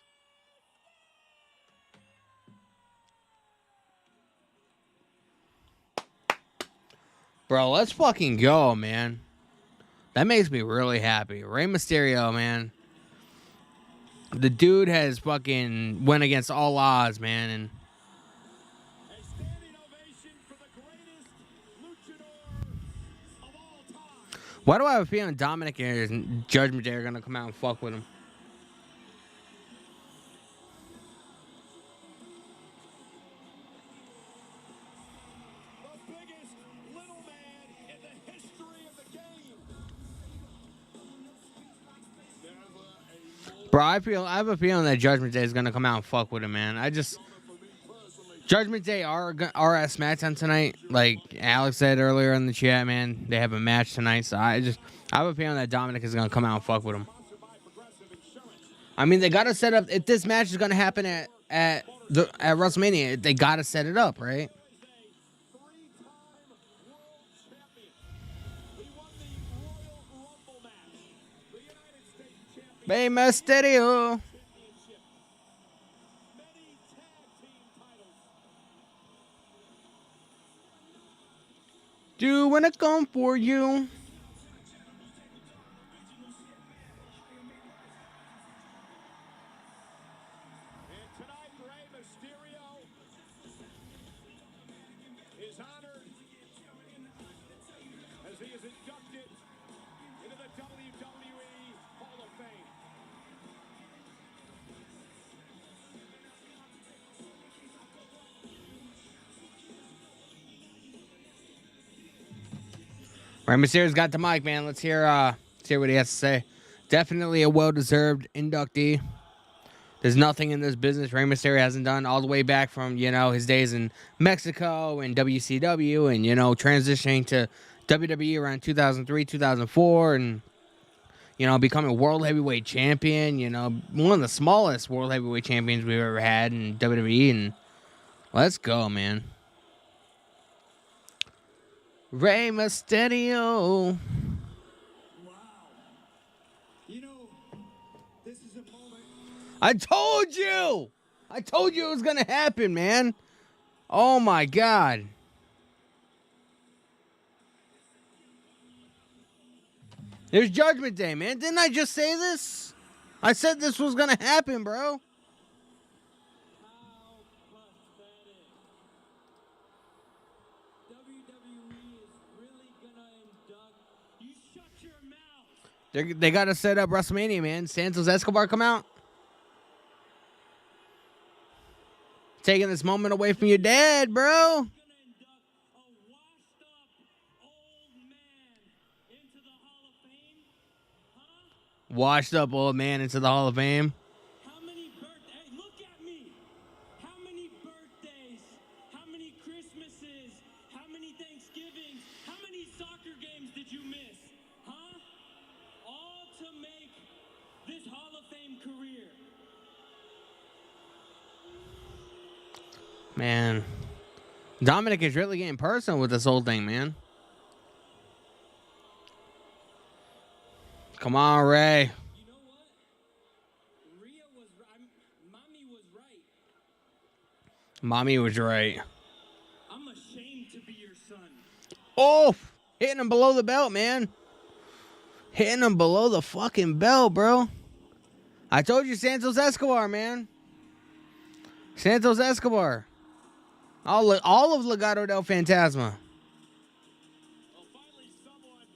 Bro, let's fucking go, man. That makes me really happy. Rey Mysterio, man. The dude has fucking went against all odds, man, and A standing ovation for the greatest luchador of all time. why do I have a feeling Dominic and Judgment Day are gonna come out and fuck with him? The biggest little man in the history of the game. Bro, I have a feeling that Judgment Day is gonna come out and fuck with him, man. Judgment Day are at SmackDown tonight, like Alex said earlier in the chat, man. They have a match tonight, so I have a feeling that Dominic is gonna come out and fuck with him. I mean, they gotta set up if this match is gonna happen at WrestleMania. They gotta set it up, right? Rey Mysterio. Doing it come for you. And tonight, Rey Mysterio is honored as he is inducted into the WWE Hall of Fame. Rey Mysterio's got the mic, man. Let's hear what he has to say. Definitely a well-deserved inductee. There's nothing in this business Rey Mysterio hasn't done all the way back from, his days in Mexico and WCW and, transitioning to WWE around 2003, 2004 and, becoming world heavyweight champion, one of the smallest world heavyweight champions we've ever had in WWE. And let's go, man. Rey Mysterio. You know, this is a moment. I told you it was going to happen, man. Oh, my God. There's Judgment Day, man. Didn't I just say this? I said this was going to happen, bro. They got to set up WrestleMania, man. Santos Escobar come out. Taking this moment away from your dad, bro. Gonna induct a washed-up old man into the Hall of Fame? Huh? Washed up old man into the Hall of Fame. How many birthdays? Look at me. How many birthdays? How many Christmases? How many Thanksgivings? How many soccer games did you miss? Huh? All to make this Hall of Fame career. Man, Dominic is really getting personal with this whole thing, man. Come on, Ray. You know what? Rhea was right. Mommy was right. Mommy was right. I'm ashamed to be your son. Oh, hitting him below the belt, man. Hitting him below the fucking belt, bro. I told you Santos Escobar, man. Santos Escobar. All of Legado del Fantasma. Well, finally, someone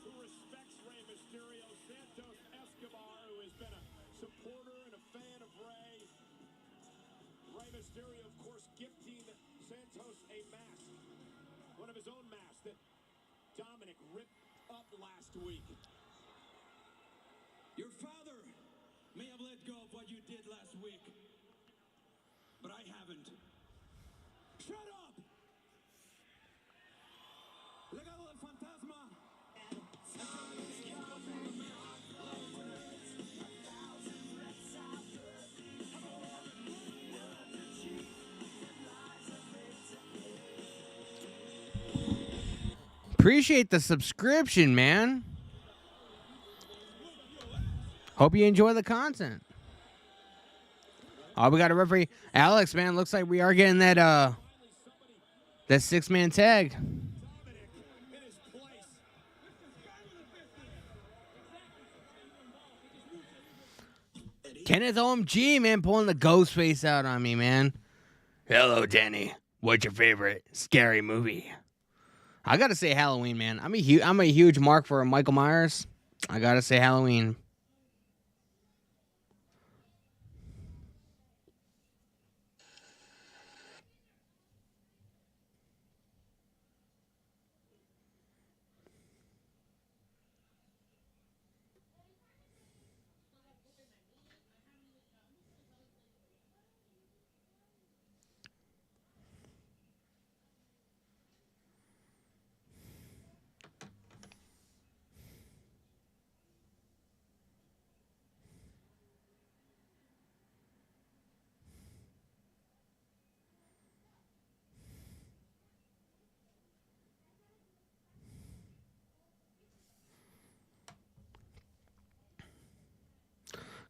who respects Rey Mysterio, Santos Escobar, who has been a supporter and a fan of Rey. Rey Mysterio, of course, gifting Santos a mask. One of his own masks that Dominic ripped up last week. Your father may have let go of what you did last week, but I haven't. Shut up! Legado del Fantasma. Appreciate the subscription, man. Hope you enjoy the content. Oh, we got a referee. Alex, man, looks like we are getting that 6-man tag. In his place. Kenneth OMG, man, pulling the ghost face out on me, man. Hello, Danny. What's your favorite scary movie? I gotta say Halloween, man. I'm a huge mark for Michael Myers. I gotta say Halloween.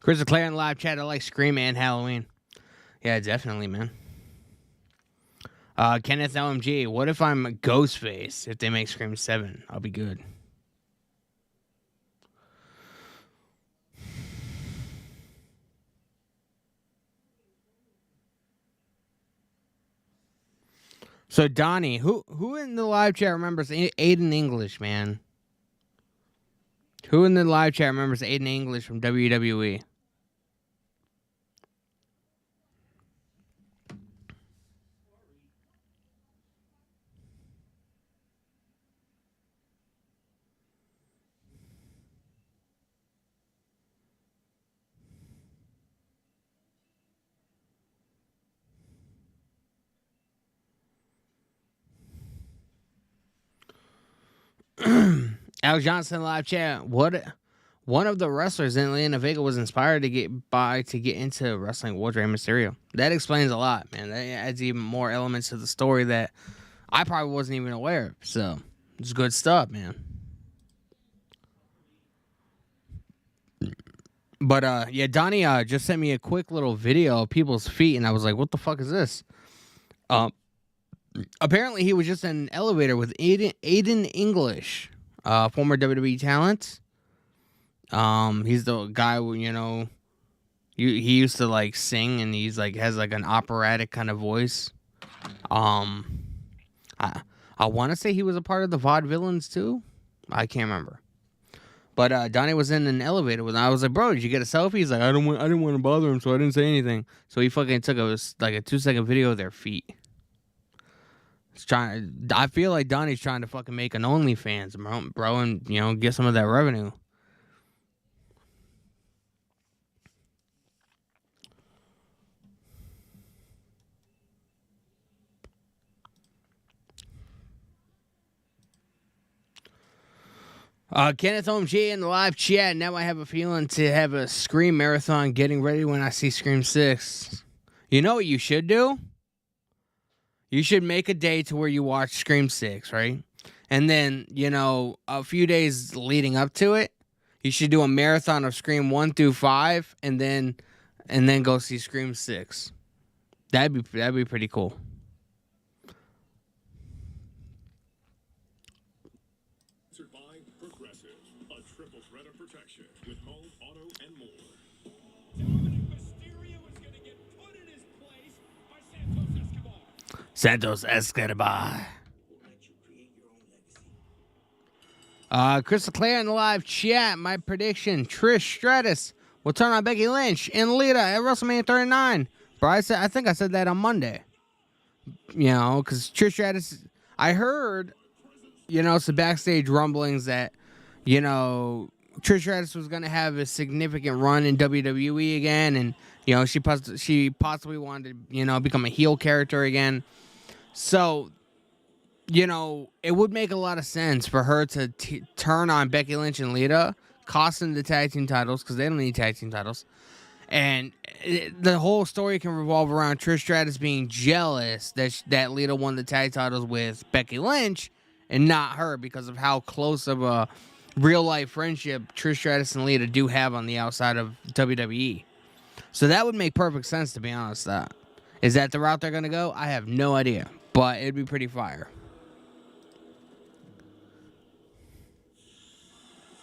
Chris Leclerc in live chat. I like Scream and Halloween. Yeah, definitely, man. Kenneth LMG. What if I'm Ghostface? If they make Scream 7, I'll be good. So Donnie, who in the live chat remembers Aiden English, man? Who in the live chat remembers Aiden English from WWE? Alex Johnson live chat. What one of the wrestlers in Atlanta Vega was inspired to get into wrestling was Rey Mysterio. That explains a lot, man. That adds even more elements to the story that I probably wasn't even aware of. So it's good stuff, man. But yeah, Donnie just sent me a quick little video of people's feet, and I was like, "What the fuck is this?" Apparently, he was just in an elevator with Aiden English, former WWE talent. He's the guy who, he used to like sing, and he's like has like an operatic kind of voice. I want to say he was a part of the Vaudevillains too. I can't remember. But Donnie was in an elevator with him. I was like, bro, did you get a selfie? He's like, I didn't want to bother him, so I didn't say anything. So he fucking took a 2-second video of their feet. I feel like Donnie's trying to fucking make an OnlyFans, bro, and get some of that revenue. Kenneth OMG in the live chat. Now I have a feeling to have a Scream marathon getting ready when I see Scream 6. You know what you should do? You should make a day to where you watch Scream 6, right? And then, a few days leading up to it, you should do a marathon of Scream 1 through 5 and then go see Scream 6. That'd be pretty cool. Santos Escobar. Crystal Clare in the live chat. My prediction: Trish Stratus will turn on Becky Lynch and Lita at WrestleMania 39. Bro, I think I said that on Monday. Because Trish Stratus, I heard, some backstage rumblings that, Trish Stratus was going to have a significant run in WWE again, and she possibly wanted to become a heel character again. So, it would make a lot of sense for her to turn on Becky Lynch and Lita, cost them the tag team titles because they don't need tag team titles. And the whole story can revolve around Trish Stratus being jealous that Lita won the tag titles with Becky Lynch and not her because of how close of a real-life friendship Trish Stratus and Lita do have on the outside of WWE. So that would make perfect sense, to be honest. Is that the route they're going to go? I have no idea. But it'd be pretty fire.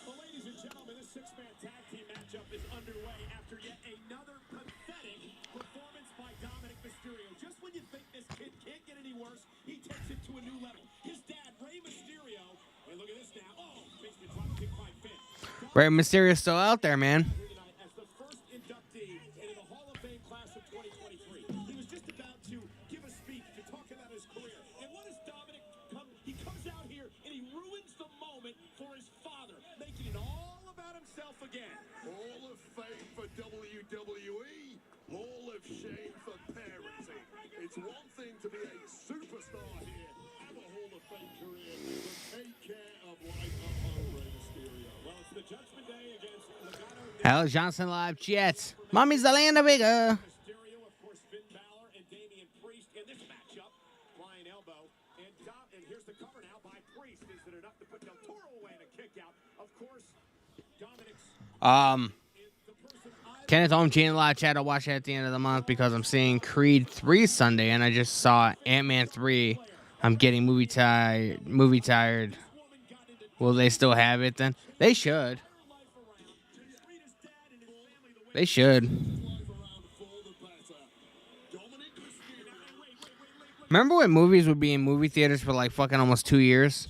Well, ladies and gentlemen, this six-man tag team matchup is underway after yet another pathetic performance by Dominic Mysterio. Just when you think this kid can't get any worse, he takes it to a new level. His dad, Rey Mysterio, and look at this now. Oh, basement drop kick by Finn. Rey Mysterio's still out there, man. As the first inductee into the Hall of Fame class of 2023. He was just about to give a speech to talk about his career. And what does Dominic come? He comes out here and he ruins the moment for his father, making it all about himself again. Hall of Fame for WWE, Hall of Shame for parenting. It's one thing to be a superstar here, have a Hall of Fame career, but take care of life at home, Rey Mysterio. Well, it's the Judgment Day against Legado. Alex Johnson live chat. Mommy's the land of bigger. Mysterio, of course, Finn Balor and Damian Priest in this matchup. Flying elbow. And here's the cover now by Priest. Is it enough to put Del Toro away in a kick out? Of course, Dominic's Kenneth OMG in the live chat. I'll watch it at the end of the month because I'm seeing Creed 3 Sunday, and I just saw Ant-Man 3. I'm getting movie tired. Will they still have it then? They should. They should. Remember when movies would be in movie theaters for like fucking almost 2 years?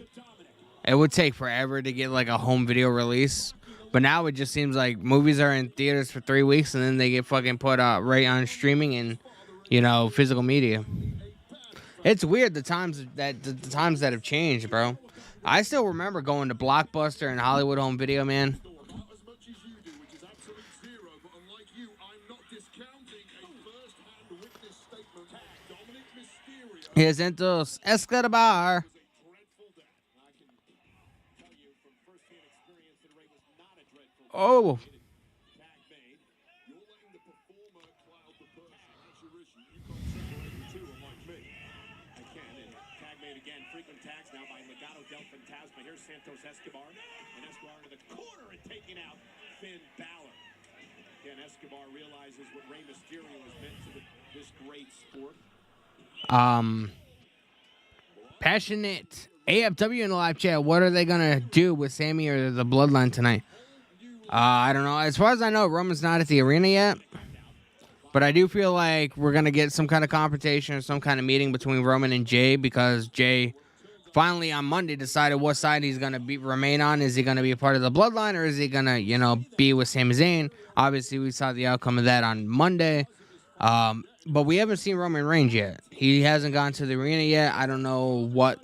It would take forever to get like a home video release. But now it just seems like movies are in theaters for 3 weeks and then they get fucking put right on streaming and, physical media. It's weird the times that have changed, bro. I still remember going to Blockbuster and Hollywood Home Video, man. About as much as you do, which is absolute zero, but unlike you, I'm not discounting a first-hand witness statement. Dominic Mysterio Here's Santos Escobar. dreadful death. I can tell you from first-hand experience that Ray was not a dreadful Oh. tag made. You're letting the performer cloud the person. That's your issue. You can't separate the two, unlike me. I can, and tag made again. Frequent tags now by Legado del Fantasma. Here's Santos Escobar. And Escobar into the corner and taking out Finn Balor. Again, Escobar realizes what Rey Mysterio has meant to this great sport. Passionate AFW in the live chat. What are they gonna do with Sammy or the Bloodline tonight? I don't know. As far as I know, Roman's not at the arena yet. But I do feel like we're gonna get some kind of confrontation or some kind of meeting between Roman and Jay because Jay finally on Monday decided what side he's gonna remain on. Is he gonna be a part of the Bloodline, or is he gonna, be with Sami Zayn? Obviously, we saw the outcome of that on Monday. But we haven't seen Roman Reigns yet. He hasn't gone to the arena yet. I don't know what.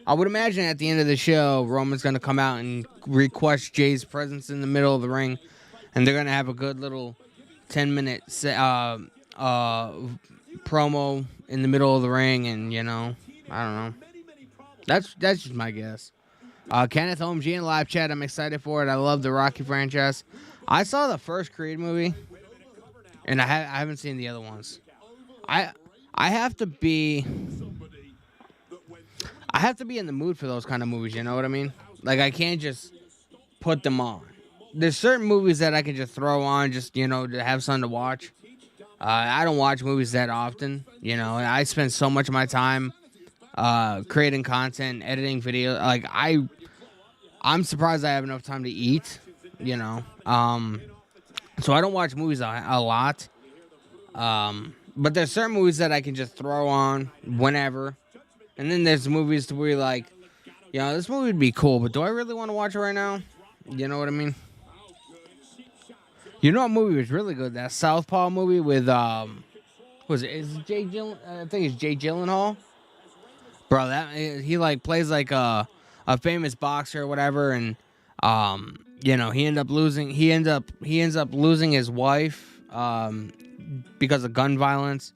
I would imagine at the end of the show, Roman's gonna come out and request Jay's presence in the middle of the ring, and they're gonna have a good little 10-minute promo in the middle of the ring, and I don't know. That's just my guess. Kenneth OMG in live chat. I'm excited for it. I love the Rocky franchise. I saw the first Creed movie, and I haven't seen the other ones. I have to be in the mood for those kind of movies. You know what I mean? Like, I can't just put them on. There's certain movies that I can just throw on, just to have something to watch. I don't watch movies that often. I spend so much of my time creating content, editing videos. Like, I'm surprised I have enough time to eat. So I don't watch movies a lot. But there's certain movies that I can just throw on whenever. And then there's movies where you're like, this movie would be cool, but do I really want to watch it right now? You know what I mean? You know what movie was really good? That Southpaw movie with, was it? Is it Jake Gyllenhaal? I think it's Jake Gyllenhaal. Bro, he plays like a famous boxer or whatever, and he ends up losing his wife because of gun violence,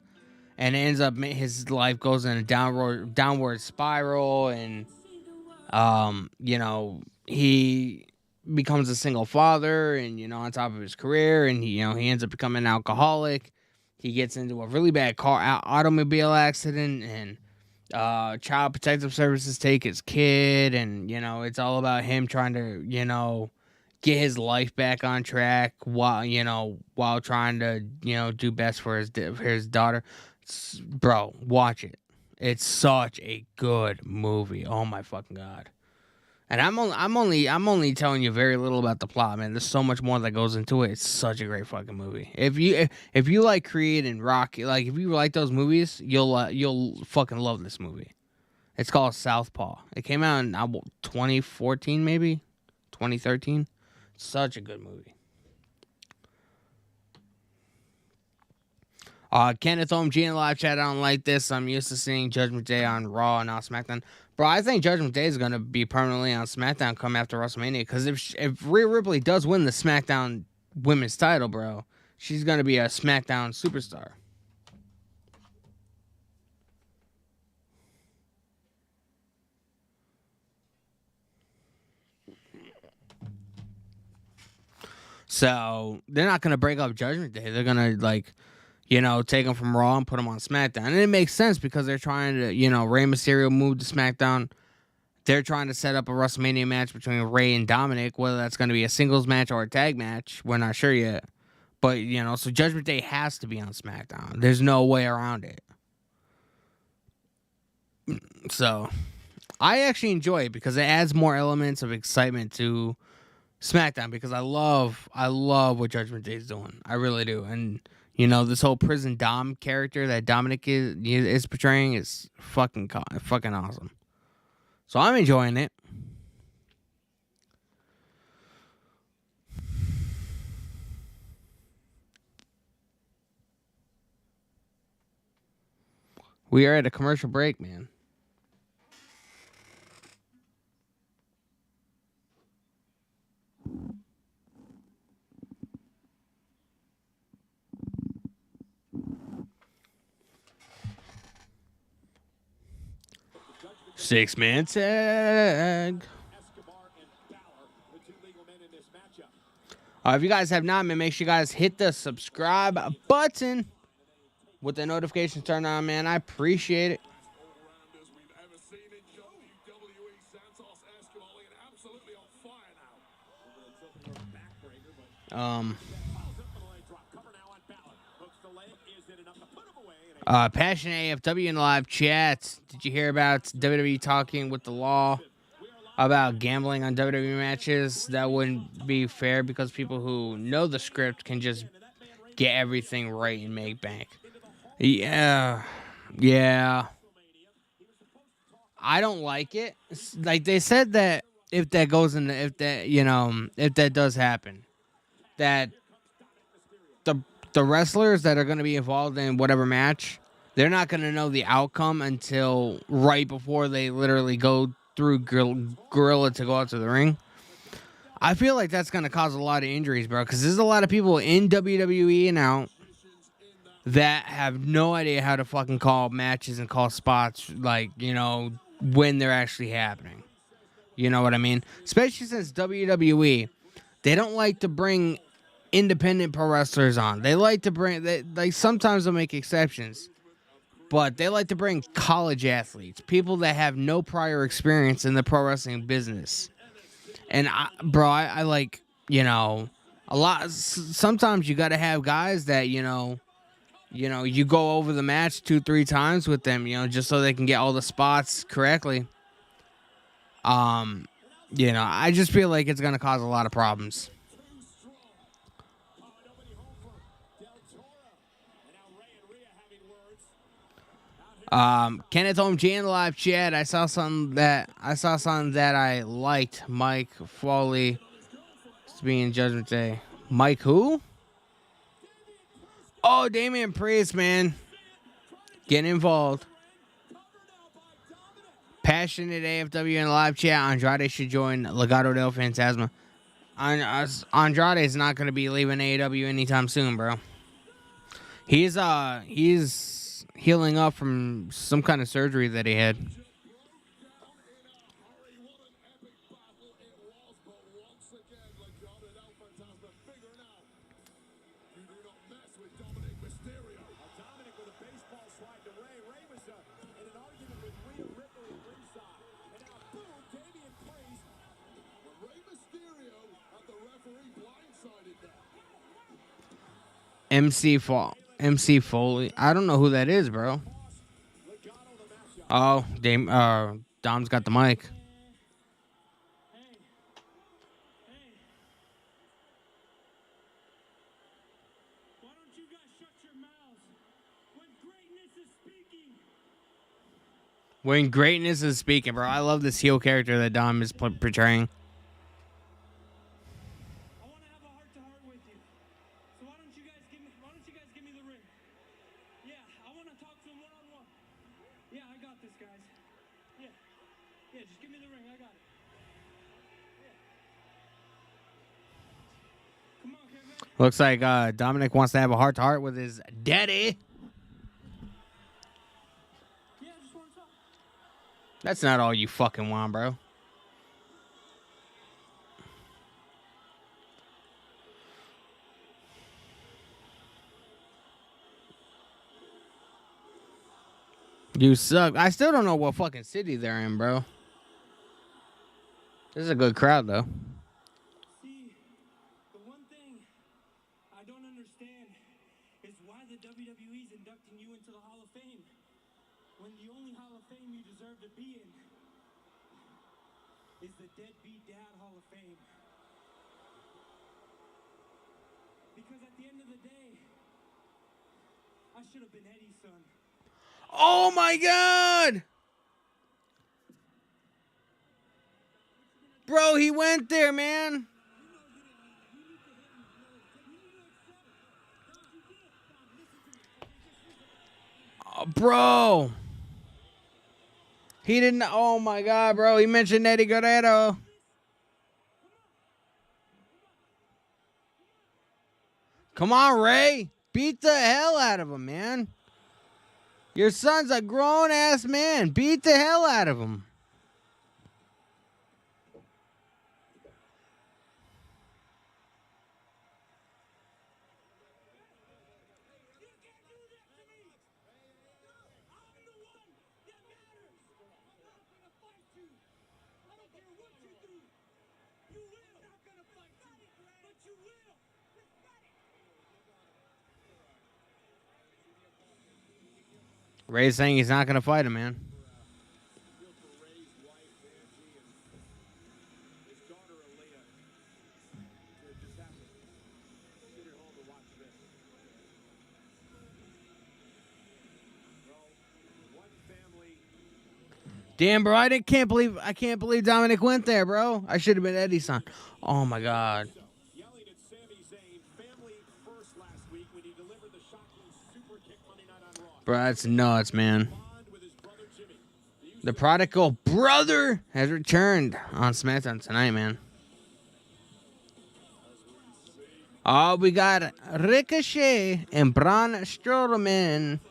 and it ends up his life goes in a downward spiral, and he becomes a single father, and on top of his career, and he ends up becoming an alcoholic. He gets into a really bad automobile accident, and Child Protective Services take his kid, and it's all about him trying to get his life back on track while trying to do best for his daughter. Bro, watch it. It's such a good movie. Oh my fucking god. And I'm only telling you very little about the plot, man. There's so much more that goes into it. It's such a great fucking movie. If you like Creed and Rocky, like if you like those movies, you'll fucking love this movie. It's called Southpaw. It came out in 2014, maybe 2013. Such a good movie. Kenneth OMG in the live chat. I don't like this. I'm used to seeing Judgment Day on Raw and not SmackDown. Bro, I think Judgment Day is going to be permanently on SmackDown come after WrestleMania. Because if Rhea Ripley does win the SmackDown women's title, bro, she's going to be a SmackDown superstar. So they're not going to break up Judgment Day. They're going to, take them from Raw and put them on SmackDown. And it makes sense because they're trying to, Rey Mysterio moved to SmackDown. They're trying to set up a WrestleMania match between Rey and Dominic, whether that's going to be a singles match or a tag match. We're not sure yet. But, so Judgment Day has to be on SmackDown. There's no way around it. So, I actually enjoy it because it adds more elements of excitement to SmackDown because I love what Judgment Day is doing. I really do. And this whole prison Dom character that Dominic is portraying is fucking awesome. So I'm enjoying it. We are at a commercial break, man. Six-man tag. If you guys have not, man, make sure you guys hit the subscribe button with the notifications turned on, man. I appreciate it. Passion AFW in the live chat. Did you hear about WWE talking with the law about gambling on WWE matches? That wouldn't be fair because people who know the script can just get everything right and make bank. Yeah. I don't like it. Like they said that if that goes in, if that if that does happen, that the wrestlers that are going to be involved in whatever match, they're not going to know the outcome until right before they literally go through Gorilla to go out to the ring. I feel like that's going to cause a lot of injuries, bro, because there's a lot of people in WWE now that have no idea how to fucking call matches and call spots, like, when they're actually happening. You know what I mean? Especially since WWE, they don't like to bring independent pro wrestlers on. They like to bring, like, sometimes they'll make exceptions, but they like to bring college athletes, people that have no prior experience in the pro wrestling business. And I like, sometimes you got to have guys that, you go over the match 2-3 times with them, just so they can get all the spots correctly. I just feel like it's going to cause a lot of problems. Kenneth Home G in the live chat. I saw something that I liked. Mike Foley being Judgment Day. Mike who? Oh, Damian Priest, man. Getting involved. Passionate AFW in the live chat. Andrade should join Legado del Fantasma. Andrade is not going to be leaving AEW anytime soon, bro. He's healing up from some kind of surgery that he had. MC Foley. I don't know who that is, bro. Oh, Dom's got the mic. Why don't you guys shut your mouths when greatness is speaking? When greatness is speaking, bro. I love this heel character that Dom is portraying. I want to have a heart-to-heart with you. So why don't you guys give me the ring? Yeah, I want to talk to him one-on-one. Yeah, I got this, guys. Yeah, just give me the ring. I got it. Yeah. Come on, Kevin. Looks like Dominic wants to have a heart-to-heart with his daddy. Yeah, I just want to talk. That's not all you fucking want, bro. You suck. I still don't know what fucking city they're in, bro. This is a good crowd, though. See, the one thing I don't understand is why the WWE is inducting you into the Hall of Fame when the only Hall of Fame you deserve to be in is the Deadbeat Dad Hall of Fame. Because at the end of the day, I should have been Eddie's son. Oh, my God! Bro, he went there, man. Oh, bro. He didn't. Oh, my God, bro. He mentioned Eddie Guerrero. Come on, Ray. Beat the hell out of him, man. Your son's a grown-ass man. Beat the hell out of him. Ray's saying he's not going to fight him, man. Damn, bro, I can't believe Dominic went there, bro. I should have been Eddie's son. Oh my God. Yelling at Sami Zayn, family first last week when he delivered the shocking super kick Monday night on Raw. Bro, that's nuts, man. Bond with his brother Jimmy. The prodigal brother has returned on SmackDown tonight, man. Oh, we got Ricochet and Braun Strowman.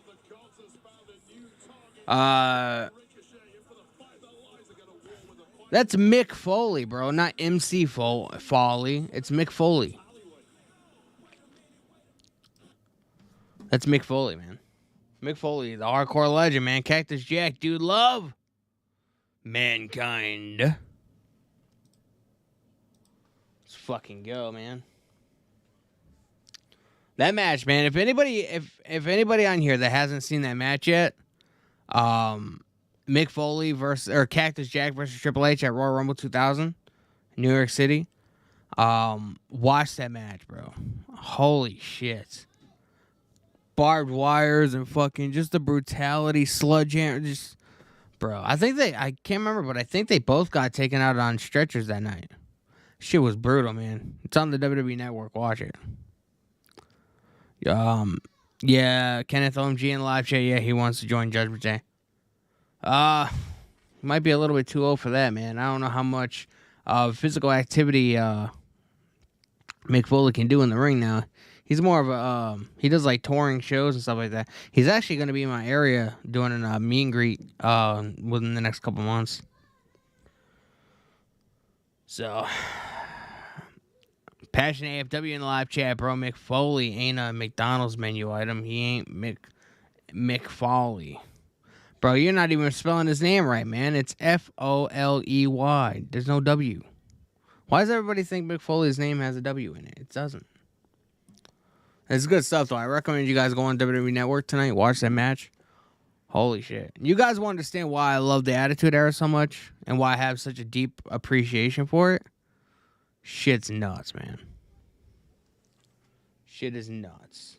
That's Mick Foley, bro, not MC Foley. It's Mick Foley. That's Mick Foley, man. Mick Foley, the hardcore legend, man. Cactus Jack, dude, love mankind. Let's fucking go, man. That match, man. If anybody on here that hasn't seen that match yet, Mick Foley versus Cactus Jack versus Triple H at Royal Rumble 2000, New York City. Watch that match, bro. Holy shit. Barbed wires and fucking just the brutality, sledgehammer, just bro. I can't remember, but I think they both got taken out on stretchers that night. Shit was brutal, man. It's on the WWE Network. Watch it. Yeah, Kenneth OMG in the live chat. Yeah, he wants to join Judgment Day. Might be a little bit too old for that, man. I don't know how much physical activity Mick Foley can do in the ring now. He's more of a he does like touring shows and stuff like that. He's actually going to be in my area doing a meet and greet within the next couple months. So, Passionate AFW in the live chat, bro. Mick Foley ain't a McDonald's menu item. He ain't Mick Foley. Bro, you're not even spelling his name right, man. It's Foley. There's no W. Why does everybody think Mick Foley's name has a W in it? It doesn't. It's good stuff, though. I recommend you guys go on WWE Network tonight. Watch that match. Holy shit. You guys will understand why I love the Attitude Era so much and why I have such a deep appreciation for it. Shit's nuts, man. Shit is nuts.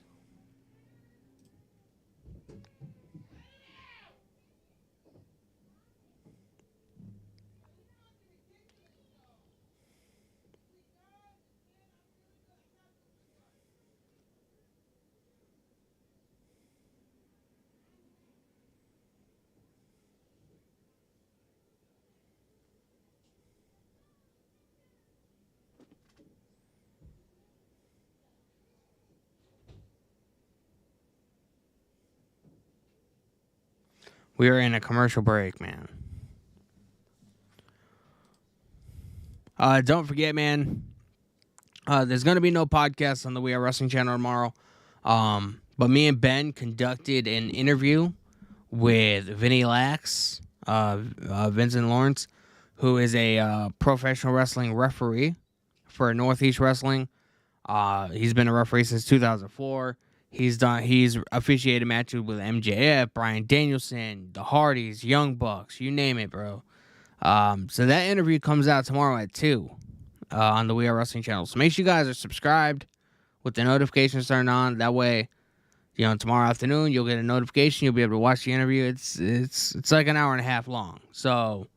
We are in a commercial break, man. Don't forget, man. There's going to be no podcast on the We Are Wrestling channel tomorrow. But me and Ben conducted an interview with Vinny Lax, Vincent Lawrence, who is a professional wrestling referee for Northeast Wrestling. He's been a referee since 2004. He's officiated matches with MJF, Bryan Danielson, the Hardys, Young Bucks, you name it, bro. So that interview comes out tomorrow at 2 on the We Are Wrestling channel. So make sure you guys are subscribed with the notifications turned on. That way, tomorrow afternoon you'll get a notification. You'll be able to watch the interview. It's like an hour and a half long. So,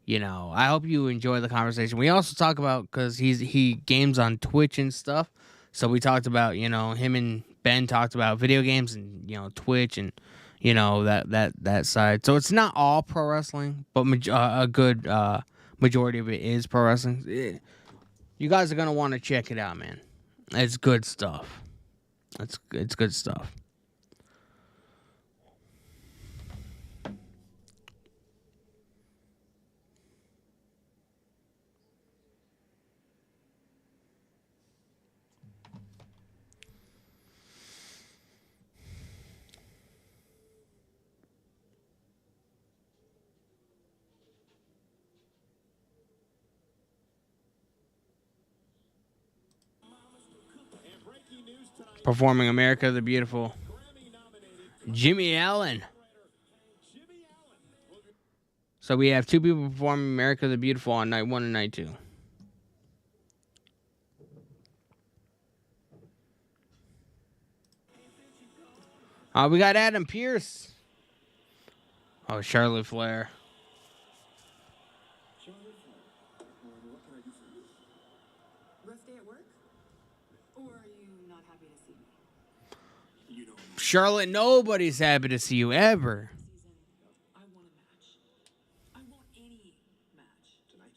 I hope you enjoy the conversation. We also talk about, because he games on Twitch and stuff. So we talked about, him and Ben talked about video games and, Twitch and, that side. So it's not all pro wrestling, but a good majority of it is pro wrestling. You guys are going to want to check it out, man. It's good stuff. It's good stuff. Performing America the Beautiful, Jimmy Allen. So we have two people performing America the Beautiful on night 1 and night 2. We got Adam Pearce. Oh, Charlotte Flair. What can I do for you? Rough day at work? Or are you not happy to see me? You know, Charlotte, nobody's happy to see you ever. Season, I want a match. I want any match. tonight.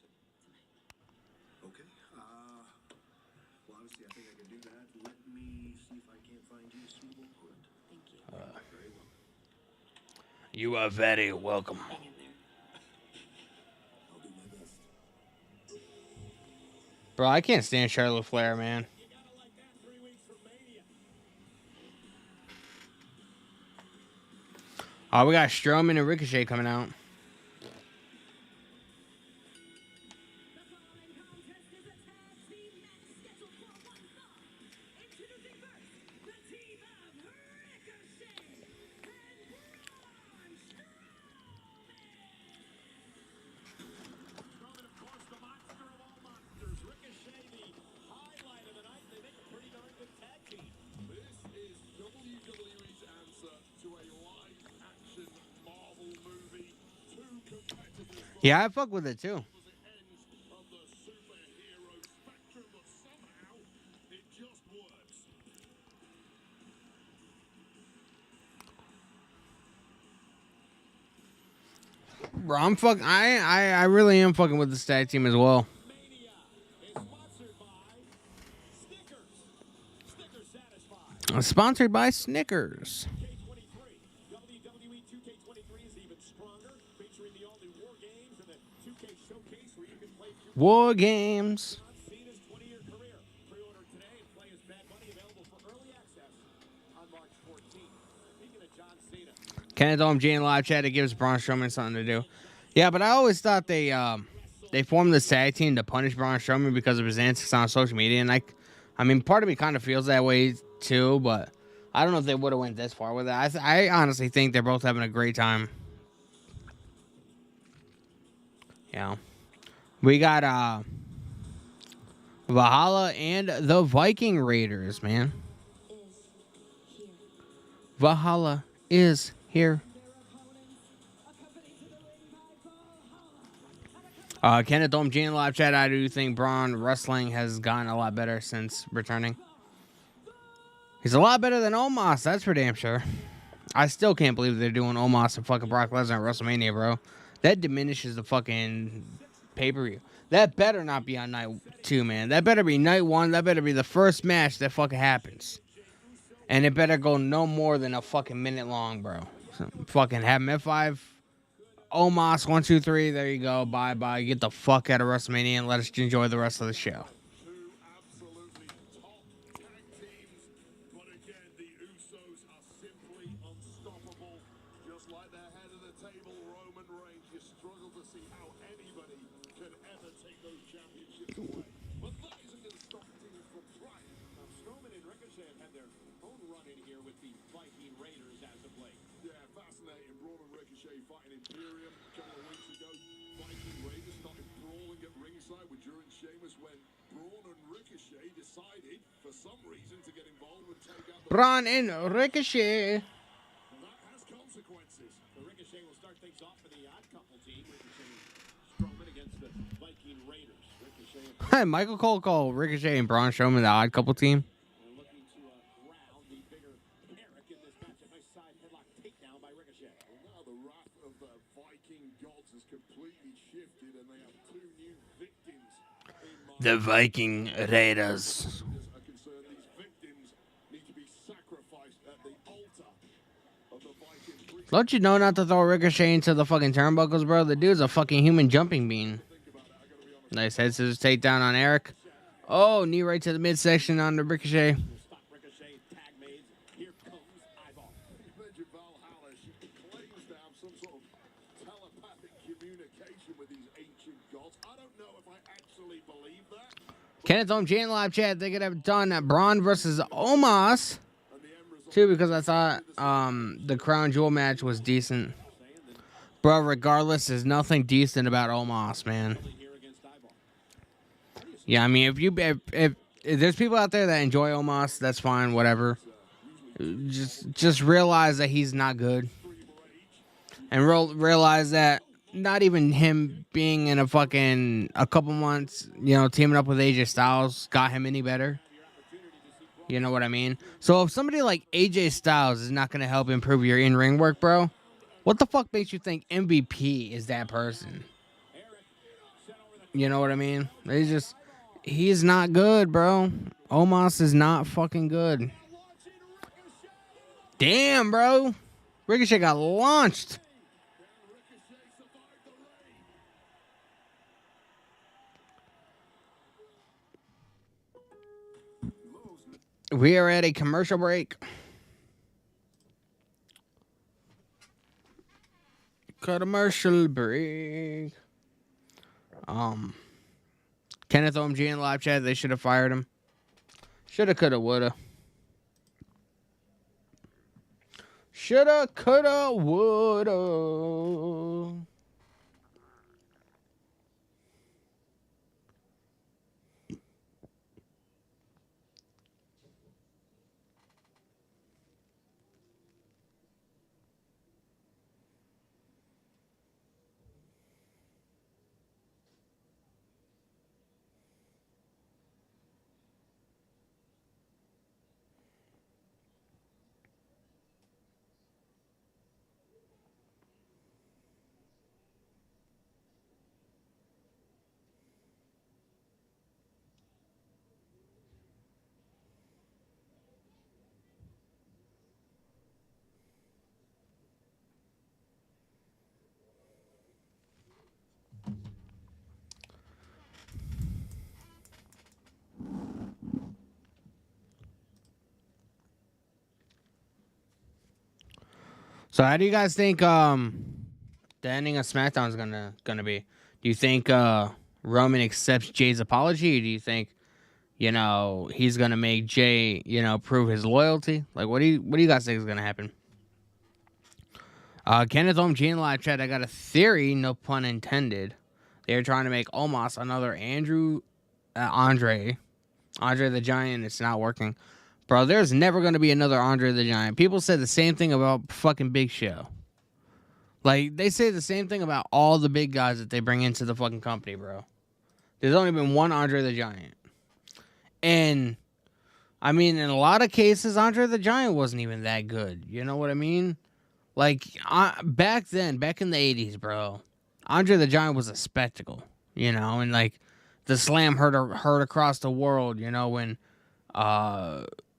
Okay. Well, obviously, I think I can do that. Let me see if I can't find you a suitable opponent. Thank you. Very well. You are very welcome. Hang in there. I'll do my best. Bro, I can't stand Charlotte Flair, man. You gotta like that 3 weeks from Mania. Oh, we got Strowman and Ricochet coming out. Strowman, of course, the monster of all monsters. Ricochet, the highlight of the night. They make a pretty darn good tag team. This is WWE's answer to a live-action Marvel movie. Two competitors Yeah, I fuck with it too. opposite ends of the superhero spectrum, but somehow it just works. Bro, I really am fucking with this tag team as well. Mania is sponsored by Snickers. Snickers Satisfied. Sponsored by Snickers. 2K23. WWE 2K23 is even stronger, featuring the all-new War Games and the 2K Showcase where you can play War Games. John Cena's 20-year career. Pre-order today and play as Bad Bunny, available for early access on March 14th. Speaking of John Cena, Kenneth Dome G in live chat. It gives Braun Strowman something to do. Yeah, but I always thought they formed this tag team to punish Braun Strowman because of his antics on social media, and I mean, part of me kind of feels that way too, but I don't know if they would have went this far with it. I honestly think they're both having a great time. Yeah, we got Valhalla and the Viking Raiders, man. Valhalla is here. Kenneth Dome G in live chat. I do think Braun wrestling has gotten a lot better since returning. He's a lot better than Omos, that's for damn sure. I still can't believe they're doing Omos and fucking Brock Lesnar at WrestleMania, bro. That diminishes the fucking pay-per-view. That better not be on night 2, man. That better be night 1. That better be the first match that fucking happens. And it better go no more than a fucking minute long, bro. So, fucking have him F5. Omos, 1, 2, 3. There you go. Bye bye. Get the fuck out of WrestleMania and let us enjoy the rest of the show. Two absolutely top tag teams, but again, the Usos are simply unstoppable. Just like their head of the table, Roman Reigns, you struggle to see how anybody can ever take those championships away. But that isn't going to stop teams from trying. now Strowman and Ricochet have had their own run in here with the Viking Raiders as of late. Yeah, fascinating. Braun and Ricochet fighting Imperium a couple of weeks ago. Viking Raiders started brawling at ringside with during Sheamus when Braun and Ricochet decided, for some reason, to get involved and take out the... Braun and Ricochet. Well, that has consequences. So Ricochet will start things off for the Odd Couple team. Ricochet Strowman against the Viking Raiders. Ricochet Michael Cole called Ricochet and Braun Strowman the Odd Couple team. looking to ground the bigger Eric in this match. A nice side headlock takedown by Ricochet. Well, now the wrath of the Viking gods has completely shifted and they have two new victims in mind. The Viking Raiders. Are concerned these victims need to be sacrificed at the altar of the Viking priest. Don't you know not to throw Ricochet into the fucking turnbuckles, bro? The dude's a fucking human jumping bean. Nice head scissors takedown on Eric. Oh, knee right to the midsection on the Ricochet. Stop Ricochet. Tag made. Here comes Eyeball. You mentioned Valhalla. She claims to have some sort of telepathic communication with these ancient gods. I don't know if I actually believe that. Kenneth Dome J in live chat. They could have done Braun versus Omos And the end result too, because I thought the Crown Jewel match was decent. Bro, regardless, there's nothing decent about Omos, man. Here against Eyeball. Yeah, I mean, if there's people out there that enjoy Omos, that's fine, whatever. Just realize that he's not good, and realize that not even him being in a couple months, teaming up with AJ Styles got him any better. You know what I mean? So if somebody like AJ Styles is not going to help improve your in-ring work, bro, what the fuck makes you think MVP is that person? You know what I mean? He's not good, bro. Omos is not fucking good. Damn, bro. Ricochet got launched. We are at a commercial break. Commercial break. Kenneth OMG in live chat, they should have fired him. Shoulda, coulda, woulda. Shoulda, coulda, woulda. So how do you guys think the ending of SmackDown is gonna be? Do you think Roman accepts Jay's apology, or do you think he's gonna make Jay prove his loyalty? Like what do you guys think is gonna happen? Kenneth OMG in live chat, I got a theory, no pun intended. They're trying to make Omos another Andre the Giant. It's not working. Bro, there's never going to be another Andre the Giant. People said the same thing about fucking Big Show. Like, they say the same thing about all the big guys that they bring into the fucking company, bro. There's only been one Andre the Giant. And, I mean, in a lot of cases, Andre the Giant wasn't even that good. You know what I mean? Like, back then, back in the 80s, bro, Andre the Giant was a spectacle, and, like, the slam heard across the world, when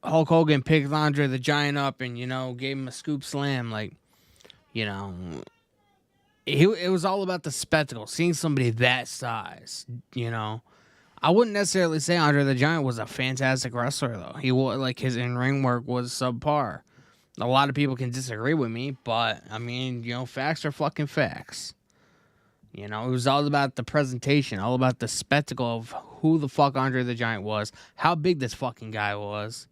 Hulk Hogan picked Andre the Giant up and, gave him a scoop slam. Like, it was all about the spectacle, seeing somebody that size, I wouldn't necessarily say Andre the Giant was a fantastic wrestler, though. He was, like, his in-ring work was subpar. A lot of people can disagree with me, but, I mean, facts are fucking facts. It was all about the presentation, all about the spectacle of who the fuck Andre the Giant was, how big this fucking guy was.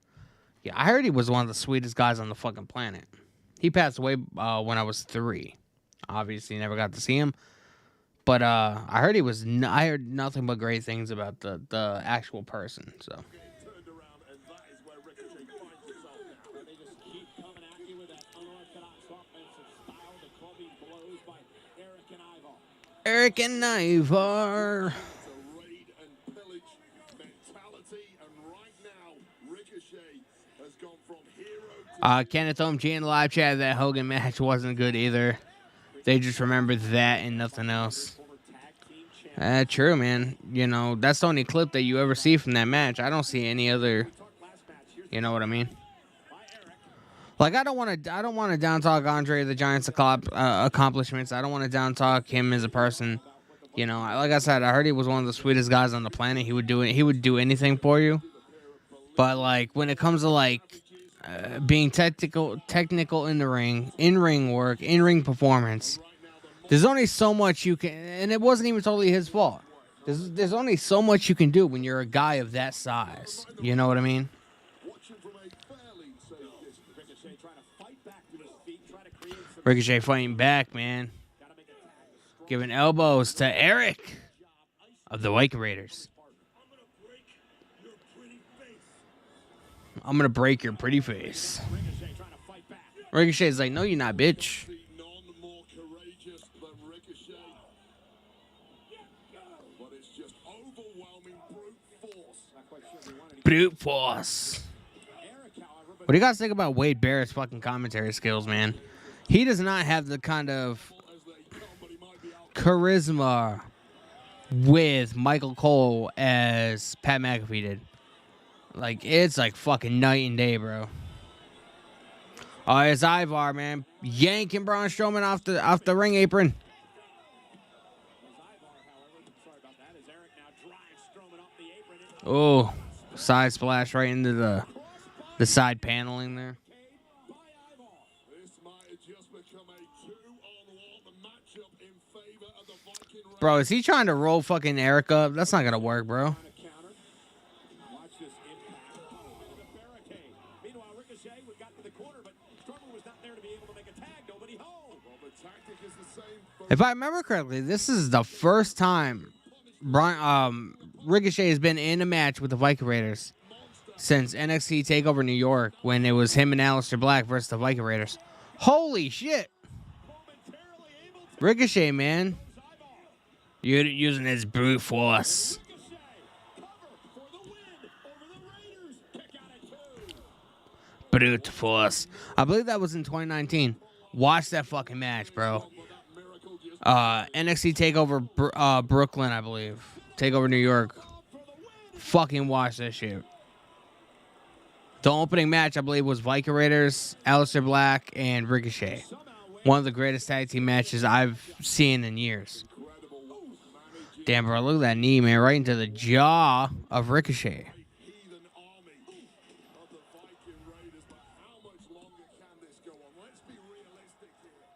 Yeah, I heard he was one of the sweetest guys on the fucking planet. He passed away when I was 3. Obviously, never got to see him. But I heard I heard nothing but great things about the actual person, so. Eric and Ivar. Kenneth OMG in the live chat, that Hogan match wasn't good either. They just remembered that and nothing else. True, man. That's the only clip that you ever see from that match. I don't see any other. You know what I mean? Like, I don't want to down talk Andre the Giant's accomplishments. I don't want to down talk him as a person. Like I said, I heard he was one of the sweetest guys on the planet. He would do anything for you. But, like, when it comes to, like, being technical in the ring, in-ring work, in-ring performance, there's only so much you can, and it wasn't even totally his fault. There's only so much you can do when you're a guy of that size. You know what I mean? Ricochet fighting back, man. Giving elbows to Eric of the Viking Raiders. I'm going to break your pretty face. Ricochet's like, no, you're not, bitch. Brute force. What do you guys think about Wade Barrett's fucking commentary skills, man? He does not have the kind of charisma with Michael Cole as Pat McAfee did. Like, it's like fucking night and day, bro. Oh, it's Ivar, man. Yanking Braun Strowman off the ring apron. Oh, side splash right into the side paneling there. This might have just become a 2-on-1 matchup in favor of the Viking Raiders. Bro, is he trying to roll fucking Eric up? That's not gonna work, bro. Watch this impact. The barricade. Meanwhile, Ricochet got to the corner, but Strowman was not there to be able to make a tag. Nobody home. Well, the tactic is the same. If I remember correctly, this is the first time Ricochet has been in a match with the Viking Raiders since NXT TakeOver New York, when it was him and Aleister Black versus the Viking Raiders. Holy shit. Ricochet, man. You're using his brute force. Brute force. I believe that was in 2019. Watch that fucking match, bro. NXT TakeOver Brooklyn, I believe. TakeOver New York. Fucking watch that shit. The opening match, I believe, was Viking Raiders, Aleister Black, and Ricochet. One of the greatest tag team matches I've seen in years. Damn, bro, look at that knee, man. Right into the jaw of Ricochet. Heathen army of the Viking Raiders, but how much longer can this go on? Let's be realistic here.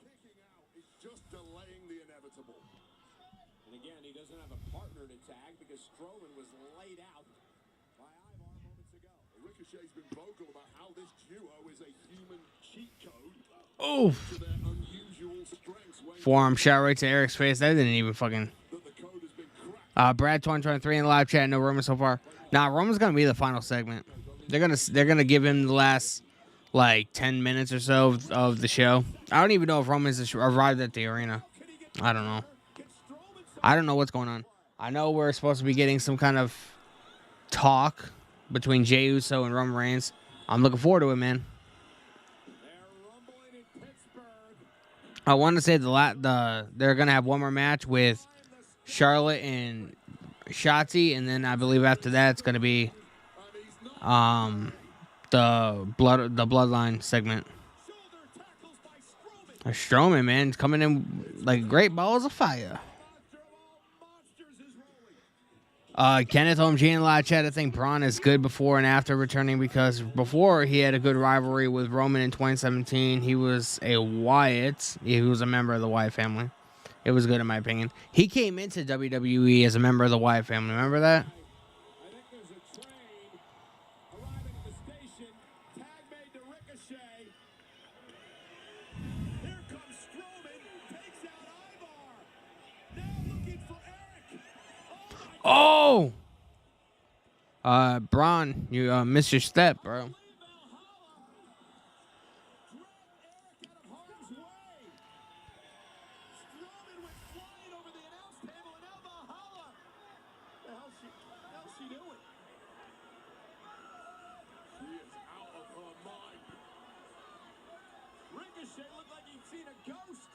Kicking out is just delaying the inevitable. And again, he doesn't have a partner to tag because Strowman was laid out by Ivar moments ago. Ricochet's been vocal about how this duo is a human cheat code Oof. to their unusual strengths when Forearm shot right to Eric's face. That didn't even fucking... that the code has been cracked. Brad 2023 in the live chat. No Roman so far. Nah, Roman's gonna be the final segment. They're gonna give him the last like 10 minutes or so of the show. I don't even know if Roman's arrived at the arena. I don't know. I don't know what's going on. I know we're supposed to be getting some kind of talk between Jey Uso and Roman Reigns. I'm looking forward to it, man. I want to say they're gonna have one more match with Charlotte and Shotzi, and then I believe after that it's gonna be the Bloodline segment. Strowman, man, coming in like great balls of fire. Kenneth OMG in live chat. I think Braun is good before and after returning, because before he had a good rivalry with Roman in 2017. He was a Wyatt. He was a member of the Wyatt family. It was good in my opinion. He came into WWE as a member of the Wyatt family. Remember that? I think there's a train arriving at the station. Tag made to Ricochet. Here comes Strowman. Takes out Ivar. Now looking for Eric. Oh! Braun, you missed your step, bro. Ricochet looked like he'd seen a ghost.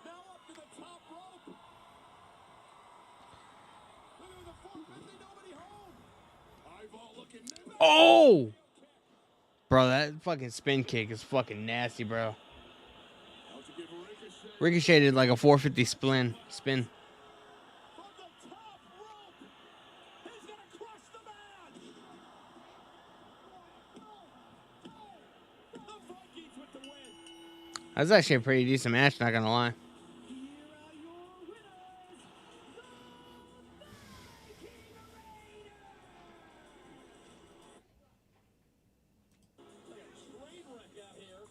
Now up to the top rope. Look at the 450, nobody home. Ivar looking never. Oh! Bro, that fucking spin kick is fucking nasty, bro. Out to give Ricochet. Ricochet did like a 450 spin. From the top rope. He's gonna crush the man. The Vikings with the win. That's actually a pretty decent match, not gonna lie. Train wreck out here.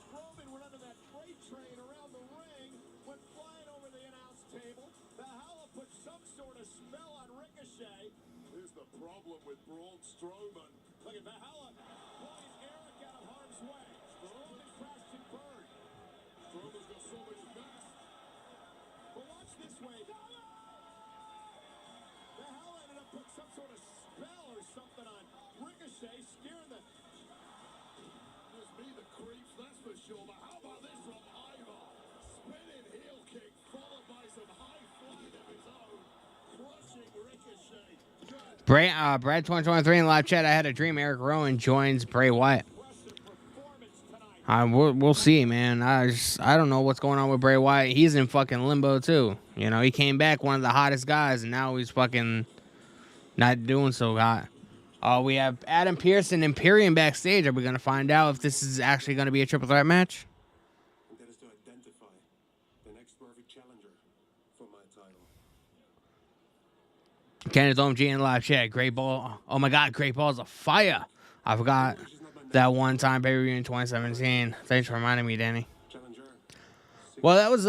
Strowman went under that freight train around the ring, went flying over the announce table. Valhalla put some sort of spell on Ricochet. Here's the problem with Braun Strowman. Look at Valhalla pulling Eric out of harm's way. Strowman crashed and burned. Strowman's got so much mass. But watch this way. Valhalla ended up putting some sort of Brad 2023 in live chat. I had a dream Eric Rowan joins Bray Wyatt. We'll see, man. I don't know what's going on with Bray Wyatt. He's in fucking limbo too. You know, he came back one of the hottest guys, and now he's fucking not doing so hot. We have Adam Pearce and Imperium backstage. Are we gonna find out if this is actually gonna be a triple threat match? And that is to identify the next perfect challenger for my title. Kenneth OMG in live chat. Great Ball. Oh my God, Great Ball's a fire. I forgot that one time pay-per-view in 2017. Thanks for reminding me, Danny. Challenger. Well, that was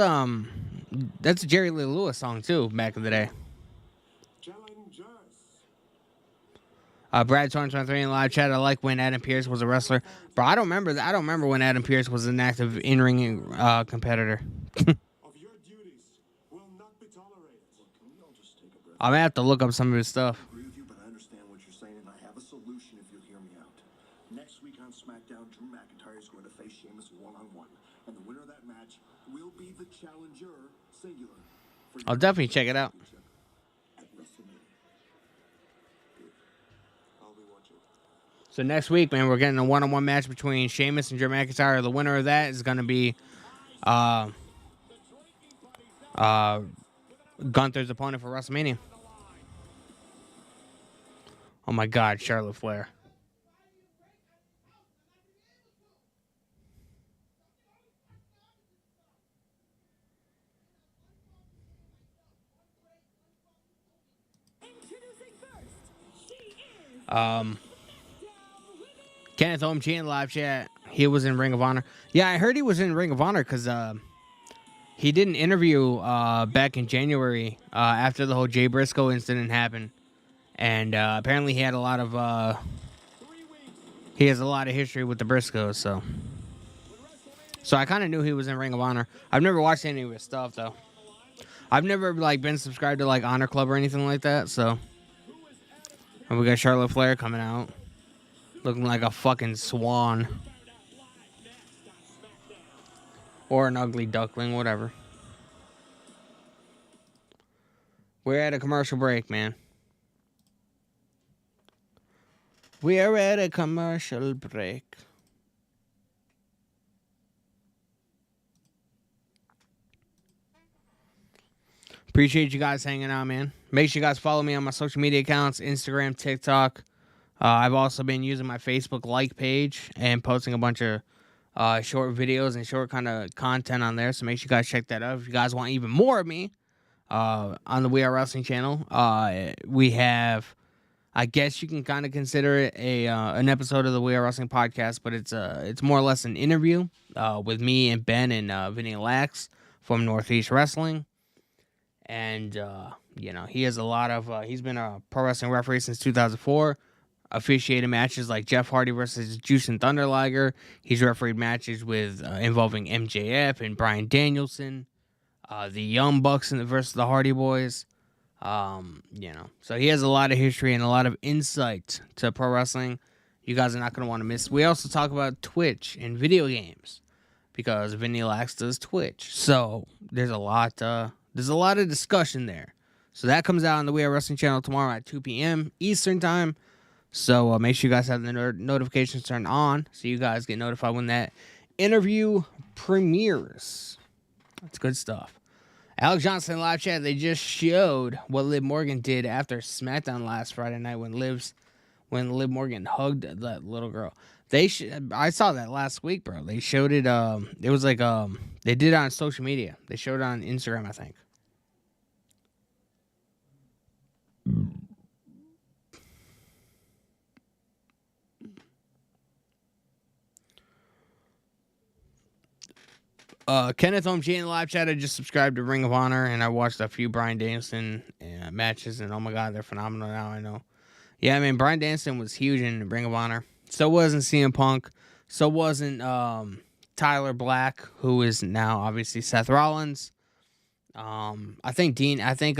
that's a Jerry Lee Lewis song too back in the day. Challengers. Brad 2023 in live chat. I like when Adam Pearce was a wrestler, bro. I don't remember that. I don't remember when Adam Pearce was an active in-ring competitor. Of your duties will not be tolerated. Can we all just take a breath? I'm gonna have to look up some of his stuff. I agree with you, but I understand what you're saying, and I have a solution if you'll hear me out. Next week on Smackdown, Drew McIntyre is going to face Sheamus one-on-one, and the winner of that match will be the challenger, singular. For I'll definitely check it out. at WrestleMania. Good. I'll be watching. So next week, man, we're getting a one-on-one match between Sheamus and Drew McIntyre. The winner of that is gonna be Gunther's opponent for WrestleMania. Oh my God, Charlotte Flair. Kenneth OMG in live chat. He was in Ring of Honor. Yeah, I heard he was in Ring of Honor because he did an interview back in January after the whole Jay Briscoe incident happened, and apparently he had a lot of he has a lot of history with the Briscoes. So I kind of knew he was in Ring of Honor. I've never watched any of his stuff though. I've never like been subscribed to like Honor Club or anything like that. So and we got Charlotte Flair coming out, looking like a fucking swan. Or an ugly duckling, whatever. We're at a commercial break, man. We are at a commercial break. Appreciate you guys hanging out, man. Make sure you guys follow me on my social media accounts, Instagram, TikTok. I've also been using my Facebook like page and posting a bunch of short videos and short kind of content on there. So make sure you guys check that out. If you guys want even more of me on the We Are Wrestling channel, we have, I guess you can kind of consider it an episode of the We Are Wrestling podcast, but it's more or less an interview with me and Ben and Vinny Lax from Northeast Wrestling. And, you know, he has a lot of, he's been a pro wrestling referee since 2004. Officiated matches like Jeff Hardy versus Juice and Thunder Liger. He's refereed matches with involving MJF and Bryan Danielson, the Young Bucks versus the Hardy Boys. You know, so he has a lot of history and a lot of insight to pro wrestling. You guys are not going to want to miss. We also talk about Twitch and video games because Vinny Lax does Twitch. So there's a lot of discussion there. So that comes out on the We Are Wrestling channel tomorrow at 2 p.m. Eastern Time. So make sure you guys have the notifications turned on so you guys get notified when that interview premieres. That's good stuff. Alex Johnson live chat. They just showed what Liv Morgan did after SmackDown last Friday night when Liv Morgan hugged that little girl. I saw that last week, bro. They showed it. It was like they did it on social media. They showed it on Instagram, I think. Kenneth OMG in the live chat. I just subscribed to Ring of Honor and I watched a few Bryan Danielson matches, and oh my God, they're phenomenal now. I know. Yeah, I mean, Bryan Danielson was huge in Ring of Honor. So wasn't CM Punk. So wasn't Tyler Black, who is now obviously Seth Rollins. I think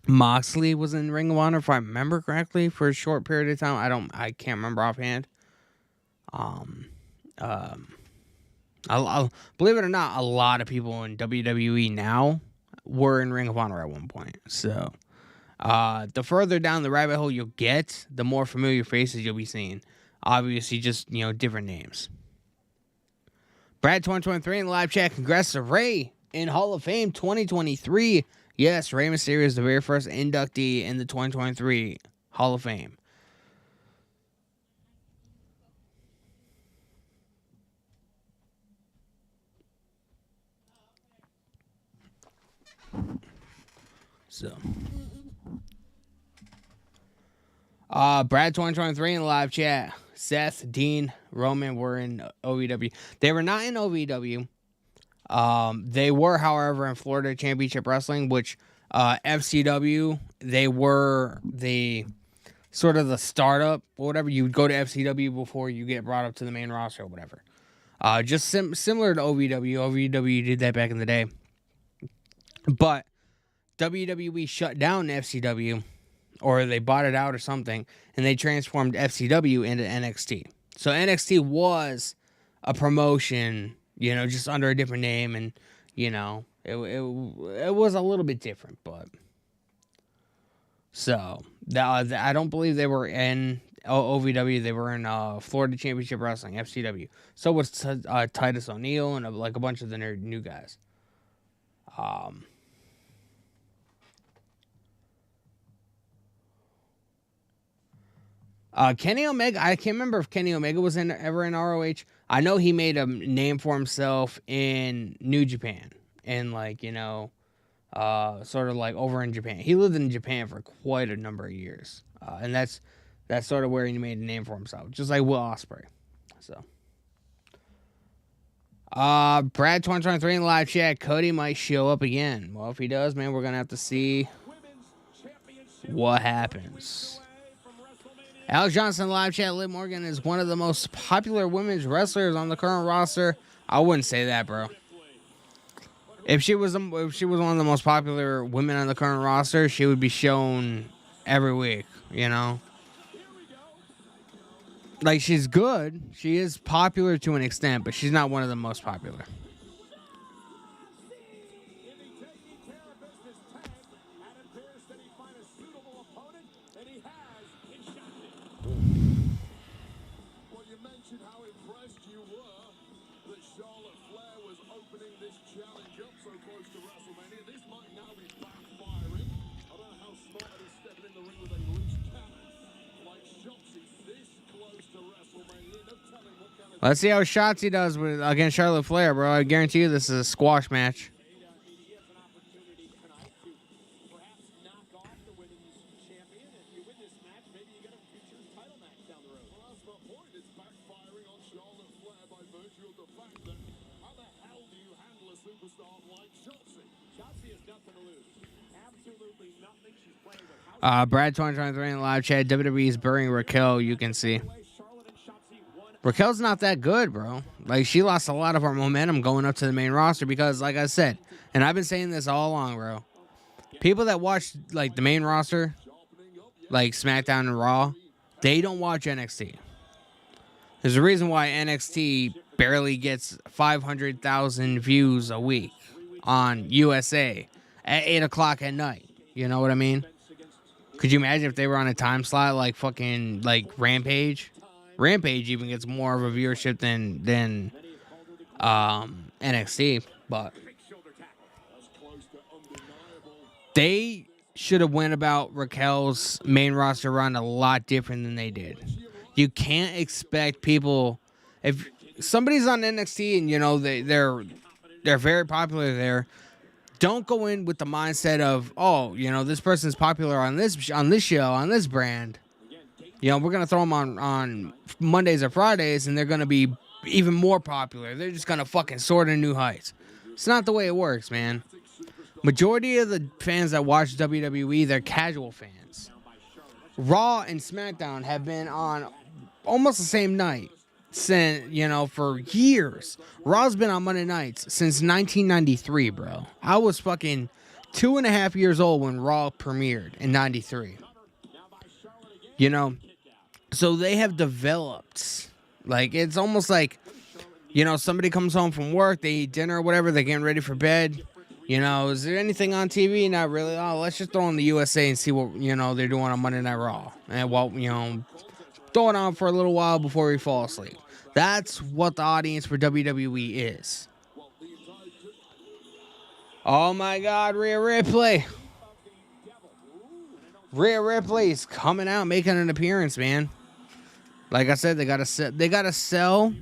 Moxley was in Ring of Honor, if I remember correctly, for a short period of time. I can't remember offhand. I'll believe it or not, a lot of people in WWE now were in Ring of Honor at one point. So The further down the rabbit hole you'll get, the more familiar faces you'll be seeing. Obviously, just, different names. Brad 2023 in the live chat. Congrats to Ray in Hall of Fame 2023. Yes, Rey Mysterio is the very first inductee in the 2023 Hall of Fame. So, Brad 2023 in the live chat. Seth, Dean, Roman were in OVW. They were not in OVW. They were, however, in Florida Championship Wrestling, which FCW, they were the sort of the startup or whatever. You would go to FCW before you get brought up to the main roster or whatever. Just similar to OVW. OVW did that back in the day. But WWE shut down FCW, or they bought it out or something, and they transformed FCW into NXT. So NXT was a promotion, just under a different name, and it was a little bit different, but so I don't believe they were in OVW. They were in Florida Championship Wrestling, FCW. So was Titus O'Neil and a bunch of the new guys. Kenny Omega, I can't remember if Kenny Omega was ever in ROH. I know he made a name for himself in New Japan and sort of like over in Japan. He lived in Japan for quite a number of years, and that's sort of where he made a name for himself, just like Will Ospreay. So, Brad 2023 in the live chat. Cody might show up again. Well, if he does, man, we're gonna have to see what happens. Alex Johnson live chat. Liv Morgan is one of the most popular women's wrestlers on the current roster. I wouldn't say that, bro. If she was one of the most popular women on the current roster, she would be shown every week. Like, she's good. She is popular to an extent, but she's not one of the most popular. Let's see how Shotzi does against Charlotte Flair, bro. I guarantee you this is a squash match. Brad 2023 in the live chat. WWE is burying Raquel, you can see. Raquel's not that good, bro. Like, she lost a lot of her momentum going up to the main roster because, like I said, and I've been saying this all along, bro. People that watch, like, the main roster, like SmackDown and Raw, they don't watch NXT. There's a reason why NXT barely gets 500,000 views a week on USA at 8 o'clock at night. You know what I mean? Could you imagine if they were on a time slot like fucking, like, Rampage? Rampage even gets more of a viewership than NXT, but they should have went about Raquel's main roster run a lot different than they did. You can't expect people, if somebody's on NXT and they're very popular there, don't go in with the mindset of, this person's popular on this show, on this brand. We're going to throw them on Mondays or Fridays, and they're going to be even more popular. They're just going to fucking soar to new heights. It's not the way it works, man. Majority of the fans that watch WWE, they're casual fans. Raw and SmackDown have been on almost the same night for years. Raw's been on Monday nights since 1993, bro. I was fucking 2.5 years old when Raw premiered in 93. So they have developed, like, it's almost like, somebody comes home from work, they eat dinner or whatever, they're getting ready for bed, You know, is there anything on TV? Not really. Oh, let's just throw on the USA and see what, you know, they're doing on Monday Night Raw. And, well, you know, throw it on for a little while before we fall asleep. That's what the audience for WWE is. Oh, my God, Rhea Ripley. Rhea Ripley's coming out, making an appearance, man. Like I said, they gotta sell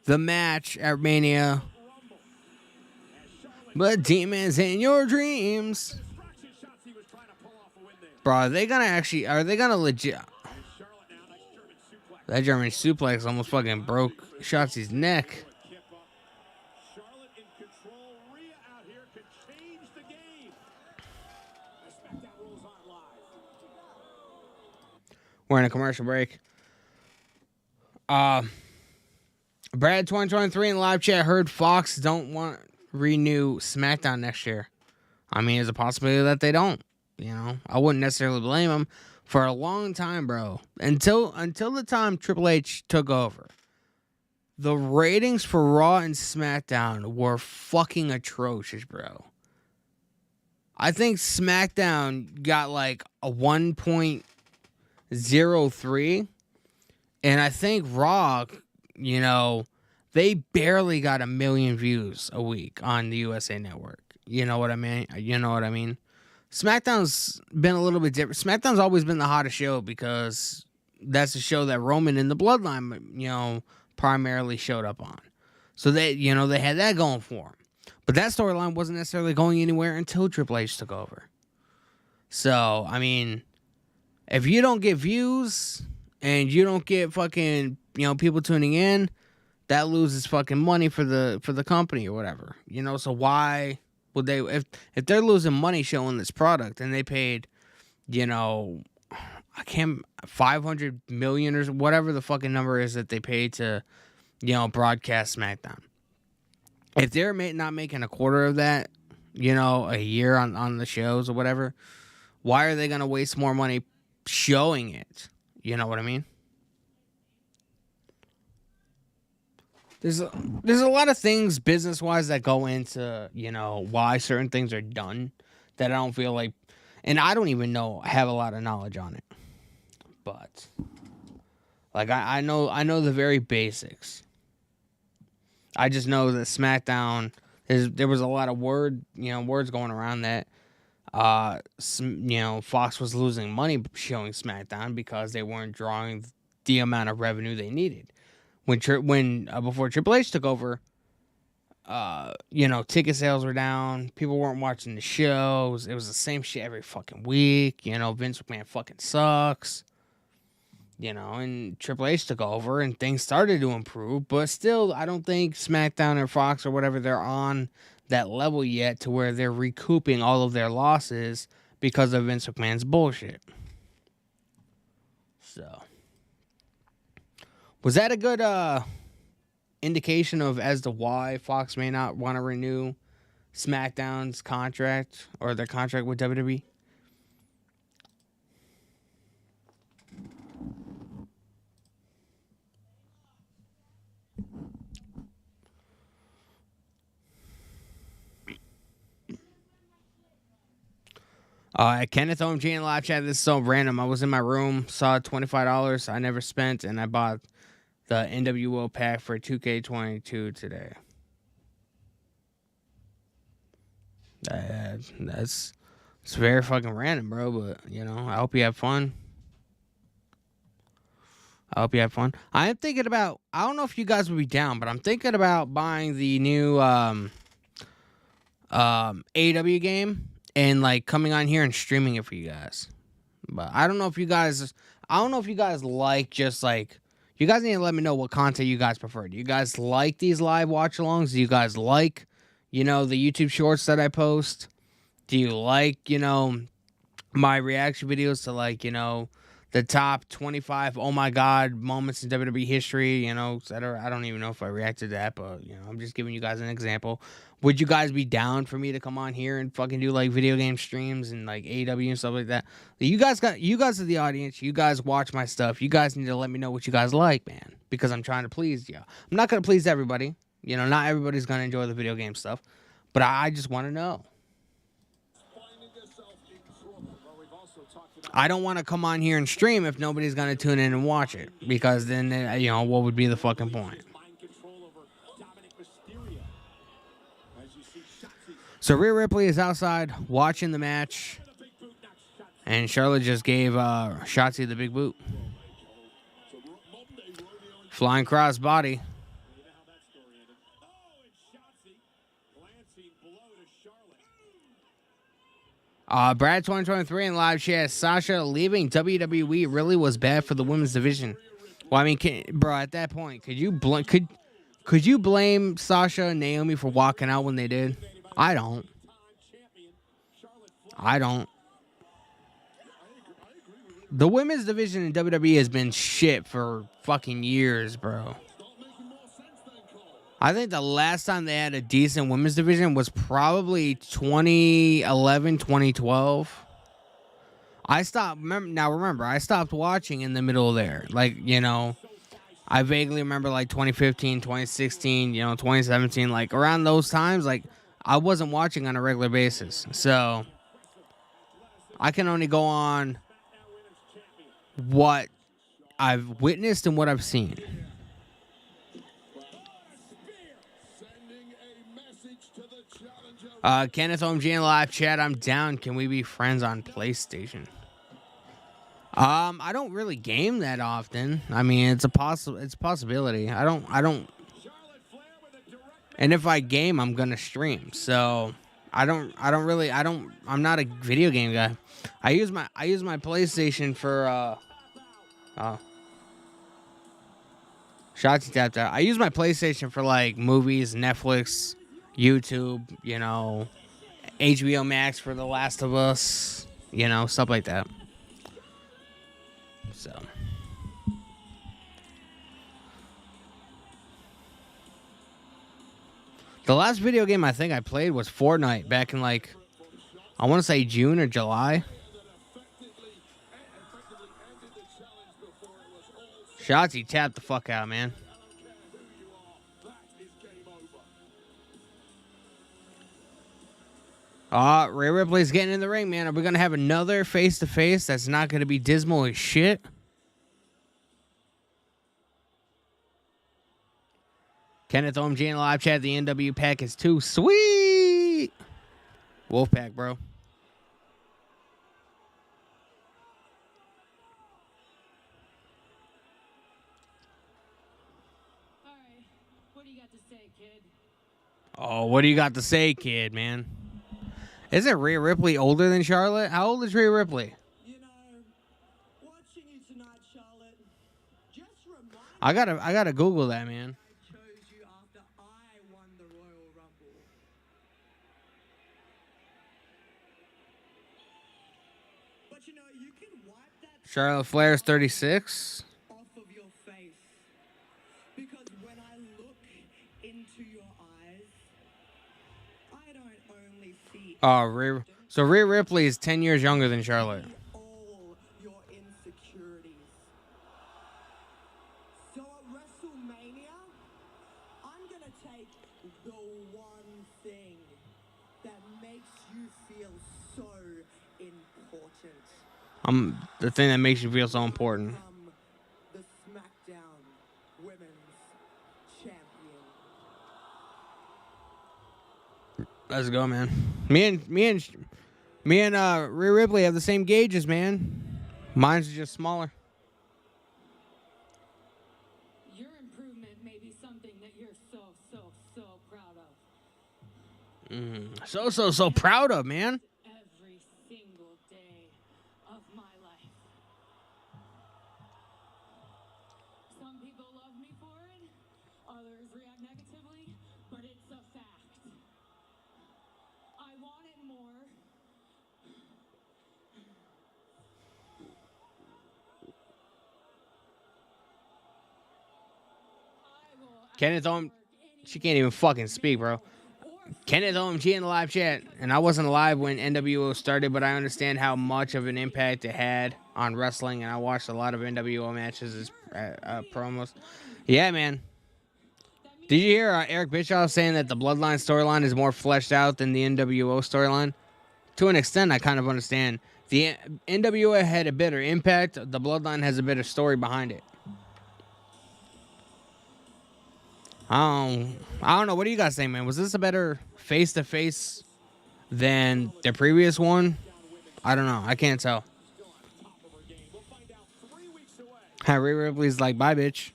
the match at Mania. But demons in your dreams. Bro, are they gonna legit? That German suplex almost fucking broke Shotzi's neck. Charlotte in control. Rhea out here could change the game. The Smackdown rules aren't live. We're in a commercial break. Brad 2023 in live chat heard Fox don't want renew SmackDown next year. I mean, there's a possibility that they don't. You know, I wouldn't necessarily blame them for a long time, bro. Until the time Triple H took over, the ratings for Raw and SmackDown were fucking atrocious, bro. I think SmackDown got like a 1.03, and I think Raw, you know, they barely got 1 million views a week on the USA Network. You know what I mean? SmackDown's been a little bit different. SmackDown's always been the hottest show because that's the show that Roman and the Bloodline, you know, primarily showed up on. So they had that going for them. But that storyline wasn't necessarily going anywhere until Triple H took over. So, I mean, if you don't get views and you don't get fucking, you know, people tuning in, that loses fucking money for the company or whatever. You know, so why would they, if they're losing money showing this product and they paid, you know, 500 million or whatever the fucking number is that they paid to, you know, broadcast SmackDown. If they're not making a quarter of that, you know, a year on the shows or whatever, why are they going to waste more money showing it? You know what I mean? There's a lot of things business-wise that go into, you know, why certain things are done that I don't feel like, and I don't even have a lot of knowledge on it. But like I know the very basics. I just know that SmackDown there was a lot of words going around that you know, Fox was losing money showing SmackDown because they weren't drawing the amount of revenue they needed. Before Triple H took over, you know, ticket sales were down. People weren't watching the shows. It was the same shit every fucking week. You know, Vince McMahon fucking sucks. You know, and Triple H took over and things started to improve. But still, I don't think SmackDown or Fox or whatever, they're on that level yet to where they're recouping all of their losses because of Vince McMahon's bullshit. So, was that a good indication of as to why Fox may not want to renew SmackDown's contract or their contract with WWE? Kenneth OMG in live chat. This is so random. I was in my room, saw $25 I never spent, and I bought the NWO pack for 2K22 today. It's very fucking random, bro. But you know, I hope you have fun. I am thinking about. I don't know if you guys would be down, but I'm thinking about buying the new AEW game and like coming on here and streaming it for you guys. But I don't know if you guys like just like. You guys need to let me know what content you guys prefer. Do you guys like these live watch-alongs? Do you guys like, you know, the YouTube shorts that I post? Do you like, you know, my reaction videos to, like, you know, the top 25 oh my god moments in WWE history, you know, etc. I don't even know if I reacted to that, but, you know, I'm just giving you guys an example. Would you guys be down for me to come on here and fucking do like video game streams and like AEW and stuff like that? You guys are the audience. You guys watch my stuff. You guys need to let me know what you guys like, man, because I'm trying to please you. I'm not going to please everybody. You know, not everybody's going to enjoy the video game stuff, But I just want to know. Finding herself in trouble. Well, we've also talked about I don't want to come on here and stream if nobody's going to tune in and watch it. Because then, what would be the fucking point? mind control over Dominic Mysterio. As you see, Shotzi So Rhea Ripley is outside watching the match. with a big boot knocks Shotzi. And Charlotte just gave Shotzi the big boot. So Monday, Rodeo and Flying cross body. You know how that story ended. Oh, and Shotzi glancing blow to Charlotte. Brad 2023 in live chat. Sasha leaving WWE really was bad for the women's division. Well, I mean, bro, at that point, could you blame Sasha and Naomi for walking out when they did? I don't. Time champion Charlotte Flair. I don't. The women's division in WWE has been shit for fucking years, bro. I think the last time they had a decent women's division was probably 2011, 2012. I stopped watching in the middle there. Like, I vaguely remember like 2015, 2016, 2017, like around those times, like I wasn't watching on a regular basis. So I can only go on what I've witnessed and what I've seen. sending a message to the challenger. Kenneth OMG in live chat, I'm down. Can we be friends on PlayStation? I don't really game that often. I mean, it's a possibility. I don't and if I game, I'm gonna stream. So I'm not a video game guy. I use my PlayStation for Shotzi tapped out. I use my PlayStation for like movies, Netflix, YouTube, HBO Max for The Last of Us, stuff like that. So the last video game I think I played was Fortnite back in I want to say June or July. Shotzi tapped the fuck out, man. Rhea Ripley's getting in the ring, man. Are we going to have another face-to-face that's not going to be dismal as shit? Kenneth OMG in live chat. The NW pack is too sweet. Wolfpack, bro. All right, what do you got to say, kid? Oh, what do you got to say, kid, man? Isn't Rhea Ripley older than Charlotte? How old is Rhea Ripley? Watching you tonight, Charlotte, just remind I gotta Google that, man. I chose you after I won the Royal Rumble. But you can wipe that Charlotte Flair's 36. off of your face. Because when I look into your eyes, I don't only see So Rhea Ripley is 10 years younger than Charlotte. all your insecurities. So at WrestleMania, I'm gonna take the one thing that makes you feel so important. The thing that makes you feel so important. Become the Smackdown Women's Champion. Let's go, man. Me and Rhea Ripley have the same gauges, man. Mine's just smaller. Your improvement may be something that you're so proud of. So proud of, man. Every single day of my life. Some people love me for it, others react negatively, but it's a fact. I want it more. I will Kenneth she can't even fucking speak, bro. Kenneth OMG in the live chat, and I wasn't alive when NWO started, but I understand how much of an impact it had on wrestling, and I watched a lot of NWO matches as promos. Yeah, man. Did you hear Eric Bischoff saying that the Bloodline storyline is more fleshed out than the NWO storyline? To an extent, I kind of understand. The NWO had a better impact. The Bloodline has a better story behind it. I don't know. What do you guys think, man? Was this a better face-to-face than the previous one? I don't know. I can't tell. Rhea Ripley's like, bye, bitch.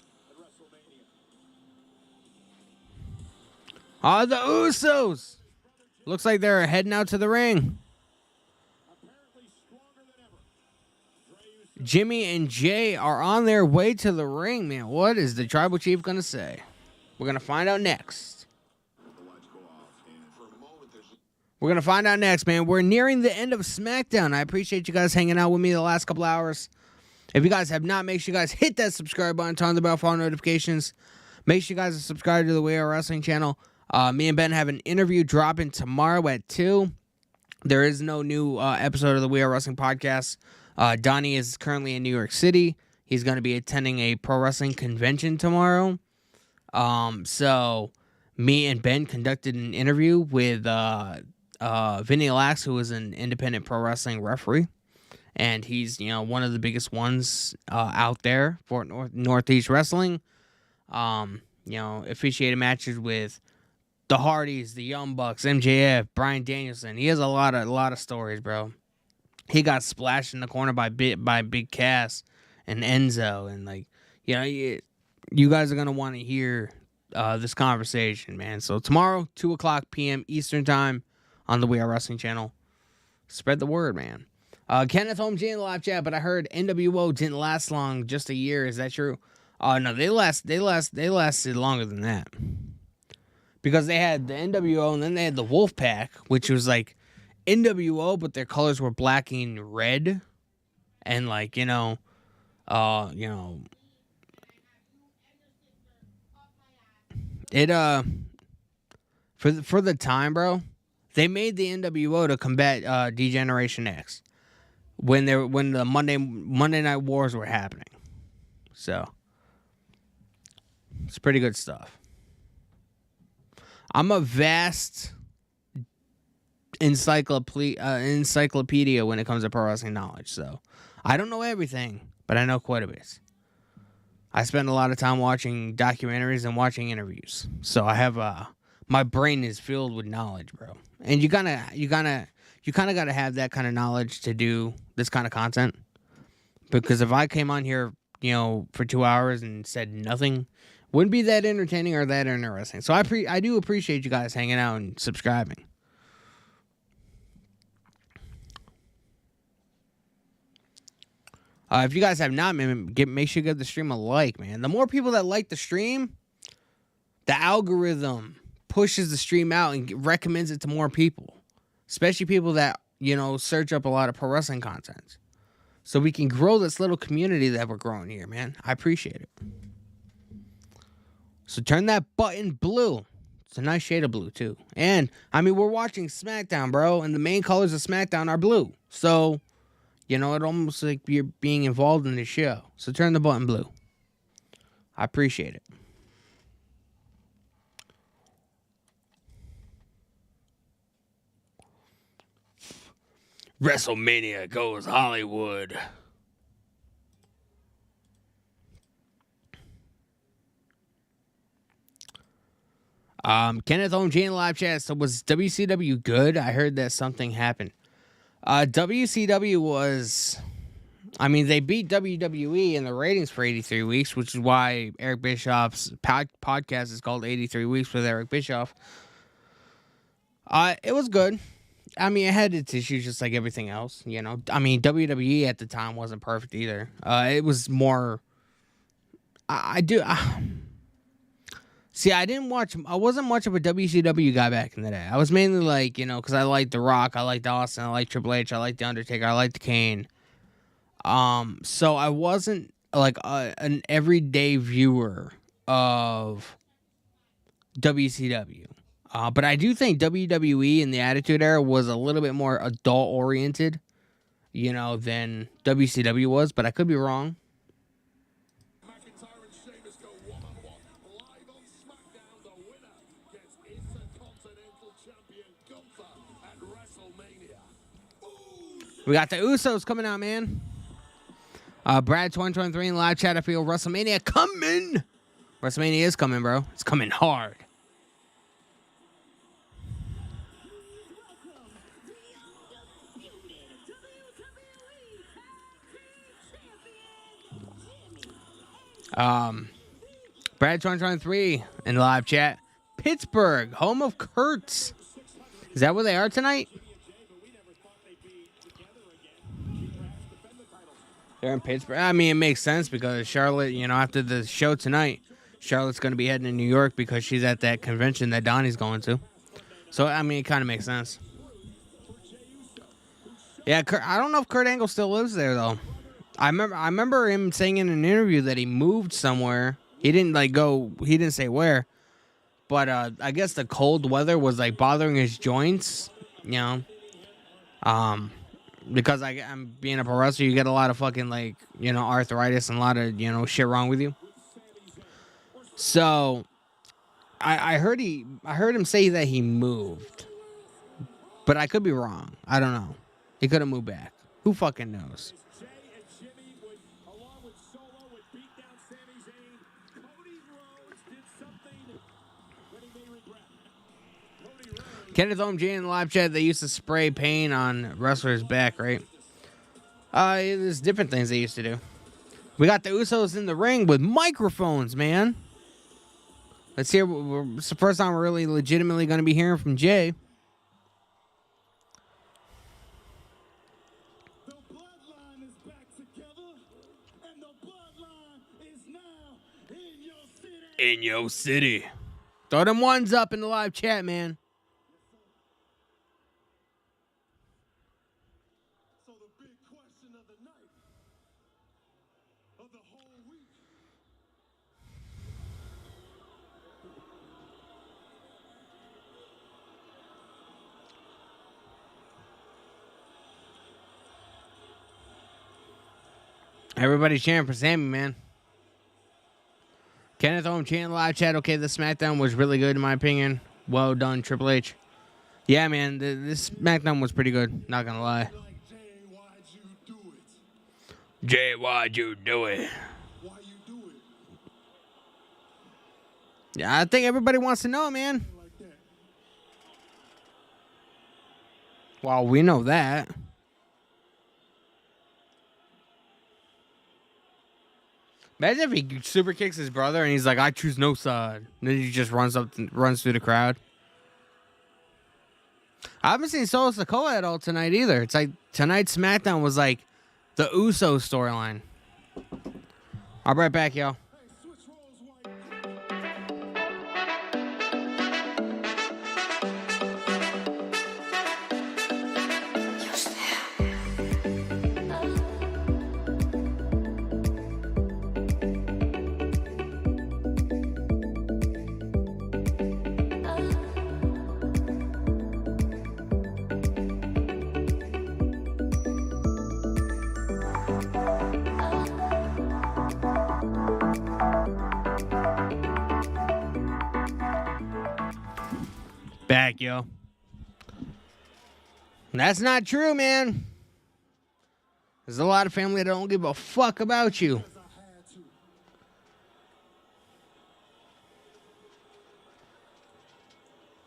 Oh, the Usos. Looks like they're heading out to the ring. Jimmy and Jay are on their way to the ring, man. What is the Tribal Chief going to say? We're going to find out next. We're going to find out next, man. We're nearing the end of Smackdown. I appreciate you guys hanging out with me the last couple hours. If you guys have not, make sure you guys hit that subscribe button, turn on the bell for all notifications. Make sure you guys are subscribed to the We Are Wrestling channel. Me and Ben have an interview dropping tomorrow at 2. There is no new episode of the We Are Wrestling podcast. Donnie is currently in New York City. He's going to be attending a pro wrestling convention tomorrow. So me and Ben conducted an interview with Vinny Lax, who is an independent pro wrestling referee. And he's, one of the biggest ones out there for Northeast Wrestling. Officiated matches with the Hardys, the Young Bucks, MJF, Bryan Danielson. He has a lot of stories, bro. He got splashed in the corner by Big Cass and Enzo, and you guys are gonna want to hear this conversation, man. So tomorrow, 2:00 p.m. Eastern time on the We Are Wrestling channel. Spread the word, man. Kenneth Holmes in the live chat, but I heard NWO didn't last long, just a year. Is that true? No, they lasted longer than that. Because they had the NWO and then they had the Wolfpack, which was like NWO, but their colors were black and red. And for the time, bro, they made the NWO to combat D-Generation X when the Monday Night Wars were happening. So it's pretty good stuff. I'm a vast encyclopedia when it comes to pro wrestling knowledge. So I don't know everything, but I know quite a bit. I spend a lot of time watching documentaries and watching interviews. So I have my brain is filled with knowledge, bro. And you kind of got to have that kind of knowledge to do this kind of content. Because if I came on here, for 2 hours and said nothing, wouldn't be that entertaining or that interesting. So I do appreciate you guys hanging out and subscribing. If you guys have not, make sure you give the stream a like, man. The more people that like the stream, the algorithm pushes the stream out and recommends it to more people. Especially people that, search up a lot of pro wrestling content. So we can grow this little community that we're growing here, man. I appreciate it. So turn that button blue. It's a nice shade of blue, too. And, we're watching SmackDown, bro. And the main colors of SmackDown are blue. So, it almost like you're being involved in the show. So turn the button blue. I appreciate it. WrestleMania goes Hollywood. Kenneth Ohm Jane live chat. So was WCW good? I heard that something happened. WCW was, they beat WWE in the ratings for 83 weeks, which is why Eric Bischoff's podcast is called 83 Weeks with Eric Bischoff. It was good. It had its issues just like everything else, WWE at the time wasn't perfect either. It was more, I wasn't much of a WCW guy back in the day. I was mainly because I liked The Rock, I liked Austin, I liked Triple H, I liked The Undertaker, I liked Kane. So I wasn't an everyday viewer of WCW. But I do think WWE in the Attitude Era was a little bit more adult-oriented, than WCW was, but I could be wrong. McIntyre and Sheamus go one-on-one live on SmackDown. The We got the Usos coming out, man. Brad 2023 in live chat. I feel WrestleMania coming. WrestleMania is coming, bro. It's coming hard. Brad 2023 in the live chat. Pittsburgh, home of Kurtz. Is that where they are tonight? They're in Pittsburgh. I mean, it makes sense because Charlotte, you know, after the show tonight, Charlotte's going to be heading to New York because she's at that convention that Donnie's going to. So, I mean, it kind of makes sense. Yeah, I don't know if Kurt Angle still lives there, though. I remember him saying in an interview that he moved somewhere. He didn't, he didn't say where. But I guess the cold weather was, like, bothering his joints, you know. Because I'm being a pro wrestler, you get a lot of fucking, like, you know, arthritis and a lot of, you know, shit wrong with you. So, I heard him say that he moved. But I could be wrong. I don't know. He could have moved back. Who fucking knows? Jay and Jimmy would, along with Solo, would beat down Sami Zayn. Cody Rhodes did something that he may regret. Cody Rhodes. Kenneth OMG in the live chat, they used to spray paint on wrestlers' back, right? There's different things they used to do. We got the Usos in the ring with microphones, man. Let's hear. It's the first time we're really legitimately going to be hearing from Jay. The bloodline is back together, and the bloodline is now in your city. In your city. Throw them ones up in the live chat, man. So the big question of the night, of the whole week, Everybody's cheering for Sammy, man. Kenneth Ohm chanting live chat. Okay, the SmackDown was really good in my opinion. Well done, Triple H. Yeah, man, this SmackDown was pretty good. Not gonna lie. like, Jay, why'd you do it? Jay, why'd you do it? Why you do it Yeah, I think everybody wants to know, man. like that? Well, we know that. Imagine if he super kicks his brother and he's like, "I choose no side." And then he just runs through the crowd. I haven't seen Solo Sikoa at all tonight either. It's like tonight's SmackDown was like the Uso storyline. I'll be right back, y'all. Hey, switch roles, white. Back, yo. That's not true, man. There's a lot of family that don't give a fuck about you. I had to.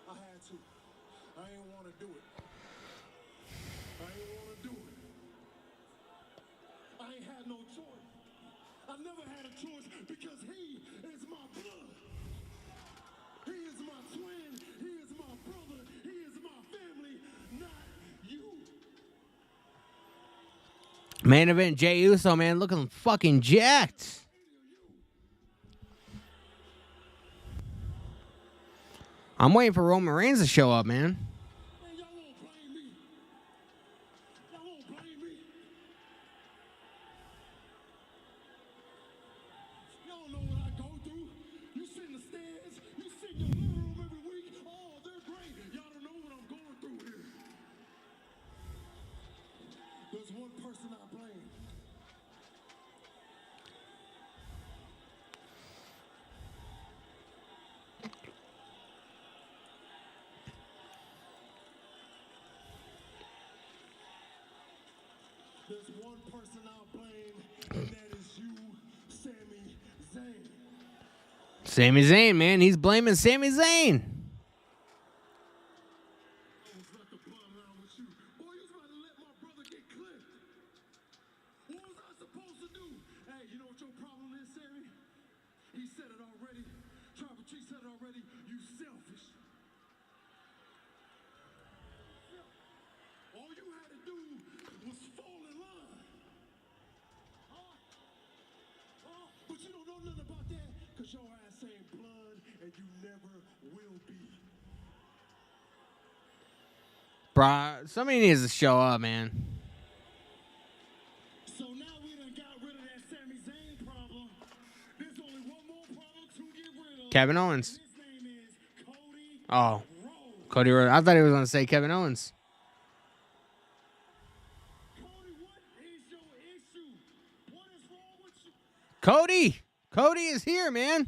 I had to. I didn't want to do it. I didn't want to do it. I ain't had no choice. I never had a choice because he is my blood. He is my twin. He is my brother. He is my family, not you. Main event, Jey Uso, man, looking fucking jacked. I'm waiting for Roman Reigns to show up, man. Man, y'all won't blame me. Y'all won't blame me. Y'all know what I go through. You sit in the stands. You sit in your living room every week. Oh, they're great. Y'all don't know what I'm going through here. There's one person I blame. person I'll blame, and that is you, Sami Zayn. Sami Zayn, man. He's blaming Sami Zayn. I was like the bloodline with you. Boy, you trying to let my brother get clipped. What was I supposed to do? Hey, you know what your problem is, Sammy? He said it already. Tribal Chief said it already. You selfish. All you had to do was fall in line. But you don't know nothing about that because your ass ain't blood and you never will be. Bruh, somebody needs to show up, man. So now we done got rid of that Sami Zayn problem. There's only one more problem to get rid of. Kevin Owens. His name is Cody Oh, Rhodes. Cody Rhodes. I thought he was going to say Kevin Owens. Cody, what is your issue? What is wrong with you? Cody! Cody is here, man.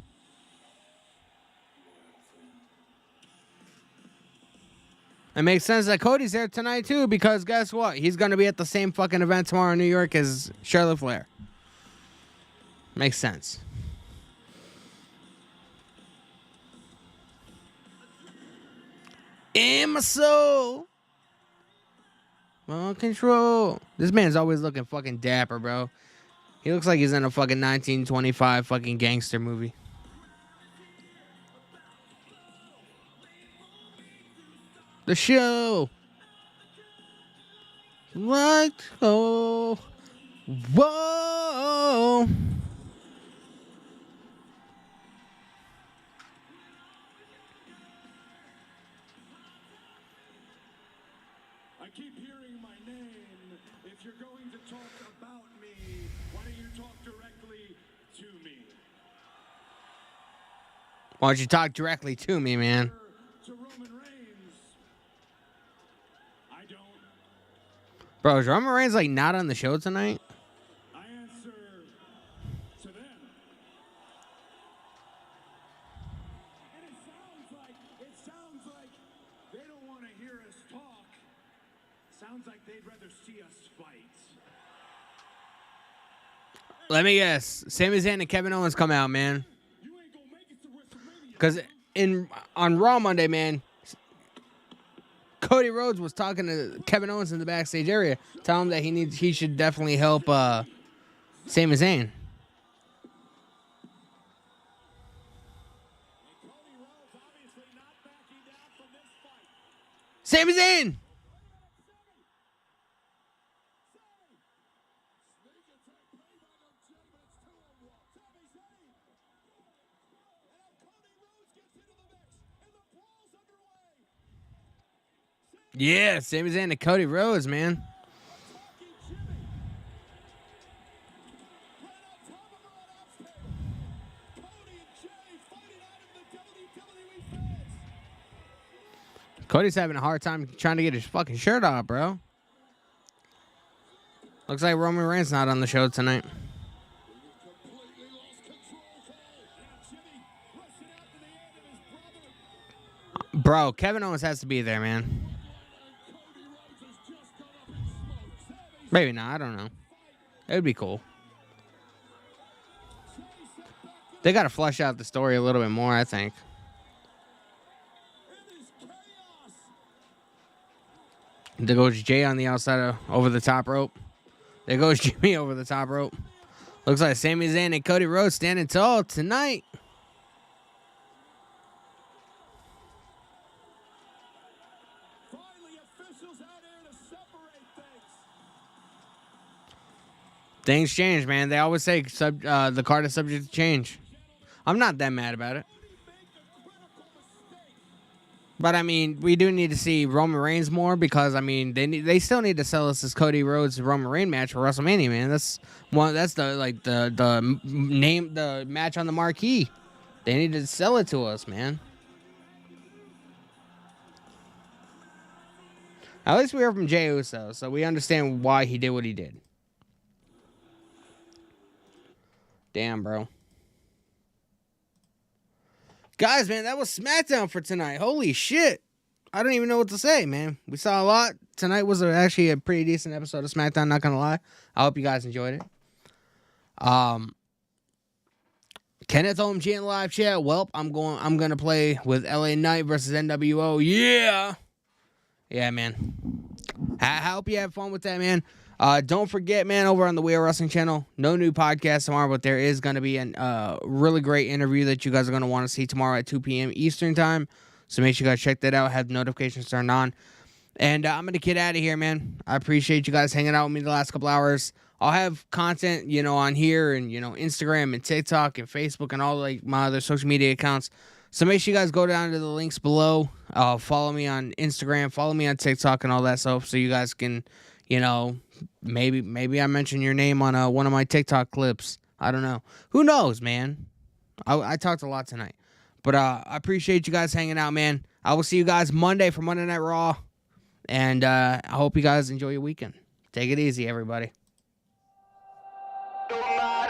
It makes sense that Cody's there tonight, too, because guess what? He's going to be at the same fucking event tomorrow in New York as Charlotte Flair. Makes sense. In my soul. On control. This man's always looking fucking dapper, bro. He looks like he's in a fucking 1925 fucking gangster movie. The show. What? Oh. Whoa. I keep hearing my name. If you're going to talk about me, why don't you talk directly to me? Why don't you talk directly to me, man? To Roman Reigns. I don't. Bro, is Roman Reigns like not on the show tonight? I answer to them. And it sounds like they don't want to hear us talk. Sounds like they'd rather see us fight. Let me guess. Sami Zayn and Kevin Owens come out, man. You ain't gonna make it to WrestleMania. Because on Raw Monday, man, Cody Rhodes was talking to Kevin Owens in the backstage area, telling him that he should definitely help Sami Zayn. Cody Rhodes obviously not backing down from this fight. Sami Zayn! Yeah, Sami Zayn and Cody Rhodes, man. Cody's having a hard time trying to get his fucking shirt off, bro. Looks like Roman Reigns not on the show tonight. Bro, Kevin Owens has to be there, man. Maybe not, I don't know. It would be cool. They got to flesh out the story a little bit more, I think. There goes Jay on the outside of over the top rope. There goes Jimmy over the top rope. Looks like Sami Zayn and Cody Rhodes standing tall tonight. Finally, officials out here to separate things. Things change, man. They always say the card is subject to change. I'm not that mad about it. But, I mean, we do need to see Roman Reigns more because, I mean, they still need to sell us this Cody Rhodes Roman Reigns match for WrestleMania, man. That's the match on the marquee. They need to sell it to us, man. At least we heard from Jey Uso, so we understand why he did what he did. Damn, bro. Guys, man, that was Smackdown for tonight. Holy shit. I don't even know what to say, man. We saw a lot. tonight was actually a pretty decent episode of SmackDown. Not gonna lie. I hope you guys enjoyed it. Kenneth OMG in live chat. Welp, I'm gonna play with LA Knight versus NWO. Yeah, man. I hope you have fun with that, man. Don't forget, man, over on the We Are Wrestling channel, no new podcast tomorrow, but there is going to be a really great interview that you guys are going to want to see tomorrow at 2 p.m. Eastern time. So make sure you guys check that out. Have notifications turned on. And I'm going to get out of here, man. I appreciate you guys hanging out with me the last couple hours. I'll have content, on here and, Instagram and TikTok and Facebook and all like my other social media accounts. So make sure you guys go down to the links below. Follow me on Instagram, follow me on TikTok and all that stuff so you guys can, maybe I mention your name on one of my TikTok clips. I don't know. Who knows, man? I talked a lot tonight. But I appreciate you guys hanging out, man. I will see you guys Monday for Monday Night Raw. And I hope you guys enjoy your weekend. Take it easy, everybody. Don't lie.